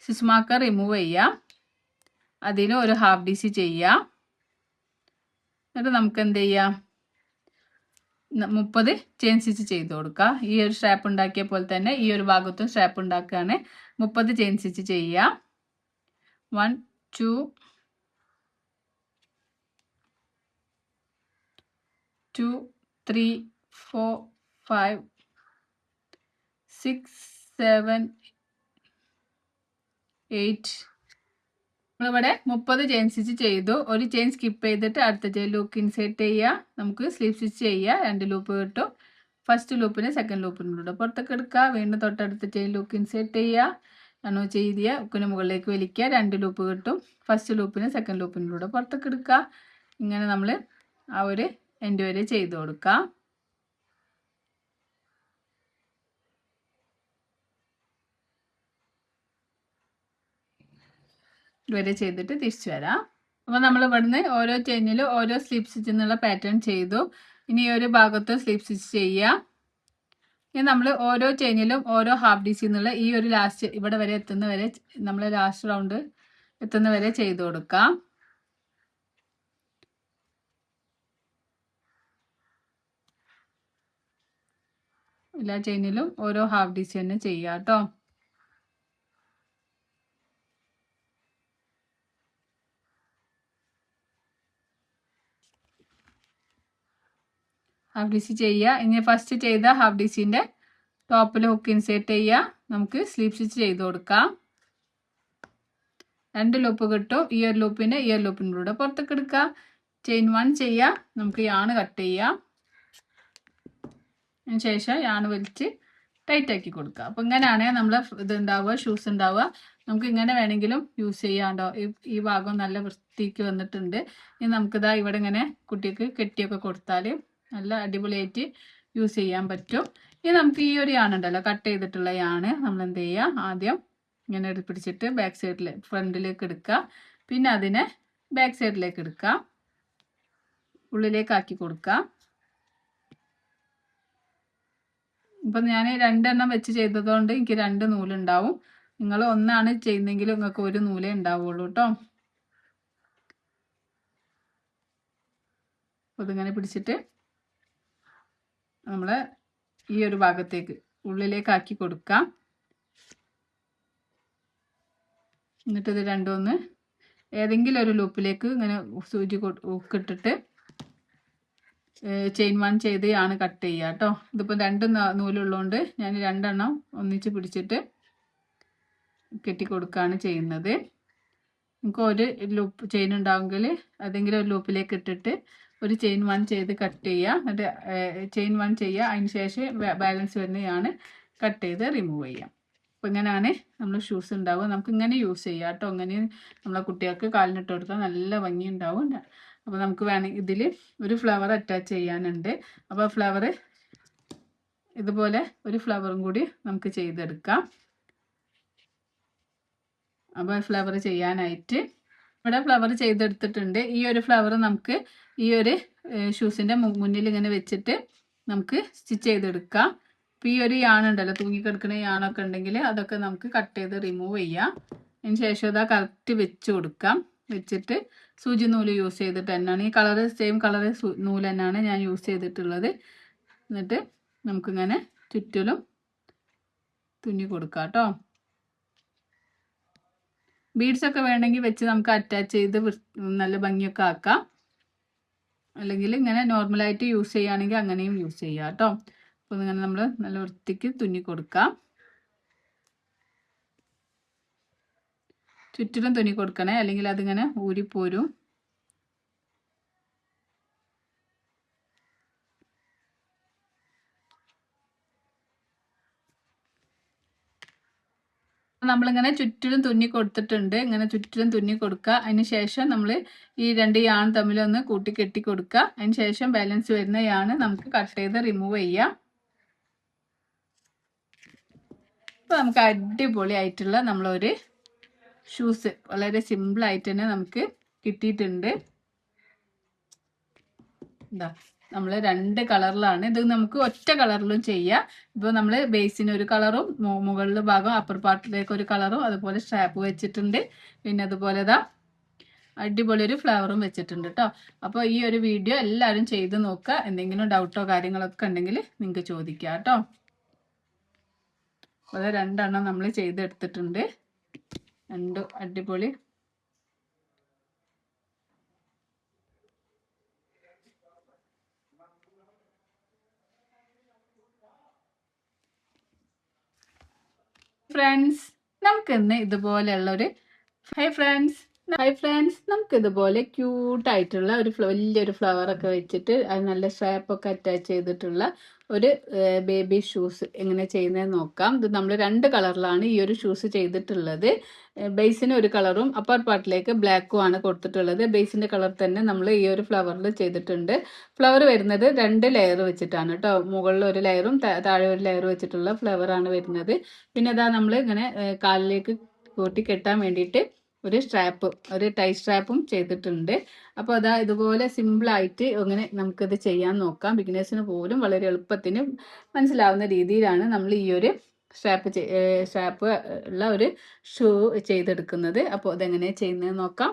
സ്റ്റിച്ച് മാർക്കർ റിമൂവ് ചെയ്യുക. അതിൽ ഒരു ഹാഫ് DC ചെയ്യുക. എന്നിട്ട് നമുക്ക് എന്ത് ചെയ്യാം, 30 ചെയിൻ സ്റ്റിച്ച് ചെയ്ത് കൊടുക്കുക. ഈ ഒരു സ്ട്രാപ്പ് ഉണ്ടാക്കിയ പോലെ തന്നെ ഈ ഒരു ഭാഗത്തും സ്ട്രാപ്പ് ഉണ്ടാക്കുകയാണ്. 30 ചെയിൻ സ്റ്റിച്ച് ചെയ്യുക. 1 2 2 3 4 5 6 7 8 നമ്മളിവിടെ 30 ചെയിൻ സ്റ്റിച്ച് ചെയ്തു. ഒരു ചെയിൻ സ്കിപ്പ് ചെയ്തിട്ട് അടുത്ത ചെയിൻ ലൂപ്പ് ഇൻസേർട്ട് ചെയ്യുക. നമുക്ക് സ്ലീവ് സ്റ്റിച്ച് ചെയ്യുക. 2 ലൂപ്പ് കിട്ടും. ഫസ്റ്റ് ലൂപ്പിന് സെക്കൻഡ് ലൂപ്പിനൂടെ പുറത്തേക്ക് എടുക്കുക. വീണ്ടും തൊട്ടടുത്ത ചെയിൻ ലൂപ്പ് ഇൻസേർട്ട് ചെയ്യുക. അണു ചെയ്തിയ ഉക്കിന് മുകളിലേക്ക് വലിക്കുക. 2 ലൂപ്പ് കിട്ടും. ഫസ്റ്റ് ലൂപ്പിന് സെക്കൻഡ് ലൂപ്പിനൂടെ പുറത്തേക്ക് എടുക്കുക. ഇങ്ങനെ നമ്മൾ ആ ഒരു എൻഡ് വരെ ചെയ്ത് കൊടുക്കുക. ഇതുവരെ ചെയ്തിട്ട് തിരിച്ചു വരാം. അപ്പോൾ നമ്മൾ ഇവിടുന്ന് ഓരോ ചെയിനിലും ഓരോ സ്ലിപ്പ് സ്റ്റിച്ച് എന്നുള്ള പാറ്റേൺ ചെയ്തു. ഇനി ഒരു ഭാഗത്ത് സ്ലിപ്പ് സ്റ്റിച്ച് ചെയ്യുക. ഇനി നമ്മൾ ഓരോ ചെയിനിലും ഓരോ ഹാഫ് ഡി സി എന്നുള്ള ഈ ഒരു ലാസ്റ്റ് ഇവിടെ വരെ എത്തുന്ന വരെ നമ്മൾ ലാസ്റ്റ് റൗണ്ട് എത്തുന്ന വരെ ചെയ്ത് കൊടുക്കാം. എല്ലാ ചെയിനിലും ഓരോ ഹാഫ് ഡി സി തന്നെ ചെയ്യുക കേട്ടോ. ഹാഫ് ഡി സി ചെയ്യുക. ഇനി ഫസ്റ്റ് ചെയ്ത ഹാഫ് ഡി സിൻ്റെ ടോപ്പിൽ ഹുക്ക് ഇൻസേർട്ട് ചെയ്യുക. നമുക്ക് സ്ലീപ്പ് സ്റ്റിച്ച് ചെയ്ത് കൊടുക്കാം. 2 ലൂപ്പ് കിട്ടും. ഈ ഒരു ലൂപ്പിൻ്റെ ഈ ഒരു ലൂപ്പിൻ്റെ പുറത്തേക്ക് എടുക്കുക. ചെയിൻ 1 ചെയ്യുക. നമുക്ക് യാണ് കട്ട് ചെയ്യാം. അതിന് ശേഷം യാണ് വലിച്ച് ടൈറ്റ് ആക്കി കൊടുക്കുക. അപ്പോൾ ഇങ്ങനെയാണ് നമ്മൾ ഇത് ഉണ്ടാവുക, ഷൂസ് ഉണ്ടാവുക. നമുക്ക് ഇങ്ങനെ വേണമെങ്കിലും യൂസ് ചെയ്യാണ്ടോ. ഈ ഭാഗം നല്ല വൃത്തിക്ക് വന്നിട്ടുണ്ട്. ഇനി നമുക്കിതാ ഇവിടെ ഇങ്ങനെ കുട്ടിക്ക് കെട്ടിയൊക്കെ കൊടുത്താൽ നല്ല അടിപൊളിയായിട്ട് യൂസ് ചെയ്യാൻ പറ്റും. ഇനി നമുക്ക് ഈ ഒരു യാണുണ്ടല്ലോ, കട്ട് ചെയ്തിട്ടുള്ള യാണ് നമ്മൾ എന്ത് ചെയ്യുക, ആദ്യം ഇങ്ങനെ പിടിച്ചിട്ട് ബാക്ക് സൈഡിൽ ഫ്രണ്ടിലേക്ക് എടുക്കുക. പിന്നെ അതിനെ ബാക്ക് സൈഡിലേക്ക് എടുക്കുക. ഉള്ളിലേക്ക് ആക്കി കൊടുക്കുക. ഇപ്പം ഞാൻ 2 എണ്ണം വെച്ച് ചെയ്തതുകൊണ്ട് എനിക്ക് 2 നൂലുണ്ടാവും. നിങ്ങൾ ഒന്നാണ് ചെയ്യുന്നതെങ്കിൽ നിങ്ങൾക്ക് ഒരു നൂലേ ഉണ്ടാവുള്ളൂ കേട്ടോ. അപ്പോൾ ഇതിങ്ങനെ പിടിച്ചിട്ട് നമ്മൾ ഈ ഒരു ഭാഗത്തേക്ക് ഉള്ളിലേക്ക് ആക്കി കൊടുക്കാം. എന്നിട്ട് ഇത് രണ്ടും ഒന്ന് ഏതെങ്കിലും ഒരു ലൂപ്പിലേക്ക് ഇങ്ങനെ സൂചി ഇട്ടിട്ട് ചെയിൻ 1 ചെയ്ത് ആണ് കട്ട് ചെയ്യുക കേട്ടോ. ഇതിപ്പോൾ 2 നൂലുള്ളതുകൊണ്ട് ഞാൻ 2 എണ്ണം ഒന്നിച്ച് പിടിച്ചിട്ട് കെട്ടിക്കൊടുക്കുകയാണ് ചെയ്യുന്നത്. നമുക്ക് ഒരു ലൂപ്പ് ചെയിൻ ഉണ്ടാവുമെങ്കിൽ ഏതെങ്കിലും ഒരു ലൂപ്പിലേക്ക് ഇട്ടിട്ട് ഒരു ചെയിൻ 1 ചെയ്ത് കട്ട് ചെയ്യുക. എന്നിട്ട് ചെയിൻ 1 ചെയ്യുക. അതിന് ശേഷം ബാലൻസ് വരുന്നതാണ് കട്ട് ചെയ്ത് റിമൂവ് ചെയ്യാം. അപ്പോൾ ഇങ്ങനെയാണ് നമ്മൾ ഷൂസ് ഉണ്ടാവുക. നമുക്ക് ഇങ്ങനെ യൂസ് ചെയ്യാം കേട്ടോ. ഇങ്ങനെ നമ്മളെ കുട്ടികൾക്ക് കാലിനിട്ട് കൊടുത്താൽ നല്ല ഭംഗി ഉണ്ടാവും. അപ്പോൾ നമുക്ക് വേണമെങ്കിൽ ഇതിൽ ഒരു ഫ്ലവർ അറ്റാച്ച് ചെയ്യാനുണ്ട്. അപ്പോൾ ഫ്ലവർ ഇതുപോലെ ഒരു ഫ്ലവറും കൂടി നമുക്ക് ചെയ്തെടുക്കാം. അപ്പോൾ ഫ്ലവർ ചെയ്യാനായിട്ട് ഇവിടെ ഫ്ലവർ ചെയ്തെടുത്തിട്ടുണ്ട്. ഈ ഒരു ഫ്ലവർ നമുക്ക് ഈ ഒരു ഷൂസിൻ്റെ മുന്നിൽ ഇങ്ങനെ വെച്ചിട്ട് നമുക്ക് സ്റ്റിച്ച് ചെയ്തെടുക്കാം. അപ്പോൾ ഈ ഒരു യാണുണ്ടല്ലോ, തൂങ്ങിക്കിടക്കുന്ന യാണൊക്കെ ഉണ്ടെങ്കിൽ അതൊക്കെ നമുക്ക് കട്ട് ചെയ്ത് റിമൂവ് ചെയ്യാം. അതിന് ശേഷം ഇതാ കറക്റ്റ് വെച്ച് കൊടുക്കാം. വെച്ചിട്ട് സൂചി നൂല് യൂസ് ചെയ്തിട്ട് തന്നെയാണ്, ഈ കളറ് സെയിം കളറ് നൂല് തന്നെയാണ് ഞാൻ യൂസ് ചെയ്തിട്ടുള്ളത്. എന്നിട്ട് നമുക്കിങ്ങനെ ചുറ്റിലും തുന്നി കൊടുക്കാം കേട്ടോ. ബീഡ്സൊക്കെ വേണമെങ്കിൽ വെച്ച് നമുക്ക് അറ്റാച്ച് ചെയ്ത് നല്ല ഭംഗിയൊക്കെ ആക്കാം. അല്ലെങ്കിൽ ഇങ്ങനെ നോർമലായിട്ട് യൂസ് ചെയ്യുകയാണെങ്കിൽ അങ്ങനെയും യൂസ് ചെയ്യാം കേട്ടോ. അപ്പോൾ ഇങ്ങനെ നമ്മൾ നല്ല വൃത്തിക്ക് തുന്നി കൊടുക്കാം. ചുറ്റിലും തുന്നി കൊടുക്കണേ, അല്ലെങ്കിൽ അതിങ്ങനെ ഊരിപ്പോരും. നമ്മളിങ്ങനെ ചുറ്റിലും തുന്നി കൊടുത്തിട്ടുണ്ട്. ഇങ്ങനെ ചുറ്റിലും തുന്നി കൊടുക്കുക. അതിന് ശേഷം നമ്മൾ ഈ 2 യാൺ തമ്മിലൊന്ന് കൂട്ടി കെട്ടി കൊടുക്കുക. അതിന് ശേഷം ബാലൻസ് വരുന്ന യാണ് നമുക്ക് കട്ട് ചെയ്ത് റിമൂവ് ചെയ്യാം. ഇപ്പോൾ നമുക്ക് അടിപൊളിയായിട്ടുള്ള നമ്മളൊരു ഷൂസ് വളരെ സിമ്പിളായിട്ട് തന്നെ നമുക്ക് കിട്ടിയിട്ടുണ്ട്. എന്താ, നമ്മൾ 2 കളറിലാണ്. ഇത് നമുക്ക് ഒറ്റ കളറിലും ചെയ്യാം. ഇപ്പോൾ നമ്മൾ ബേസിന് ഒരു കളറും മുകളിലെ ഭാഗം അപ്പർ പാർട്ടിലേക്ക് ഒരു കളറും അതുപോലെ സ്ട്രാപ്പ് വെച്ചിട്ടുണ്ട്. പിന്നെ അതുപോലെ ഇതാ അടിപൊളി ഒരു ഫ്ലവറും വെച്ചിട്ടുണ്ട് കേട്ടോ. അപ്പോൾ ഈ ഒരു വീഡിയോ എല്ലാവരും ചെയ്ത് നോക്കുക. എന്തെങ്കിലും ഡൗട്ടോ കാര്യങ്ങളൊക്കെ ഉണ്ടെങ്കിൽ നിങ്ങൾക്ക് ചോദിക്കാം കേട്ടോ. അപ്പോൾ 2 എണ്ണം നമ്മൾ ചെയ്തെടുത്തിട്ടുണ്ട്. 2 അടിപൊളി ഫ്രണ്ട്സ്, നമുക്കിന്ന് ഇതുപോലെയുള്ളൊരു ഹായ് ഫ്രണ്ട്സ്, ഹായ് ഫ്രണ്ട്സ്, നമുക്കിതുപോലെ ക്യൂട്ടായിട്ടുള്ള ഒരു വലിയൊരു ഫ്ലവറൊക്കെ വെച്ചിട്ട് അത് നല്ല സ്ട്രാപ്പൊക്കെ അറ്റാച്ച് ചെയ്തിട്ടുള്ള ഒരു ബേബി ഷൂസ് എങ്ങനെ ചെയ്യുന്നതെന്ന് നോക്കാം. ഇത് നമ്മൾ 2 കളറിലാണ് ഈ ഒരു ഷൂസ് ചെയ്തിട്ടുള്ളത്. ബേസിന് ഒരു കളറും അപ്പർ പാർട്ടിലേക്ക് ബ്ലാക്കും ആണ് കൊടുത്തിട്ടുള്ളത്. ബേസിൻ്റെ കളർ തന്നെ നമ്മൾ ഈ ഒരു ഫ്ലവറിൽ ചെയ്തിട്ടുണ്ട്. ഫ്ലവർ വരുന്നത് 2 ലെയർ വെച്ചിട്ടാണ് കേട്ടോ. മുകളിൽ ഒരു ലെയറും താഴെ ഒരു ലെയർ വെച്ചിട്ടുള്ള ഫ്ലവറാണ് വരുന്നത്. പിന്നെ അതാ നമ്മൾ ഇങ്ങനെ കാലിലേക്ക് കൂട്ടി കെട്ടാൻ വേണ്ടിയിട്ട് ഒരു ടൈ സ്ട്രാപ്പും ചെയ്തിട്ടുണ്ട്. അപ്പോൾ അതാ ഇതുപോലെ സിമ്പിളായിട്ട് അങ്ങനെ നമുക്കിത് ചെയ്യാൻ നോക്കാം. ബിഗിനേഴ്സിന് പോലും വളരെ എളുപ്പത്തിന് മനസ്സിലാവുന്ന രീതിയിലാണ് നമ്മൾ ഈ ഒരു സ്ട്രാപ്പ് ഉള്ള ഒരു ഷൂ ചെയ്തെടുക്കുന്നത്. അപ്പോൾ അതെങ്ങനെ ചെയ്യുന്നത് നോക്കാം.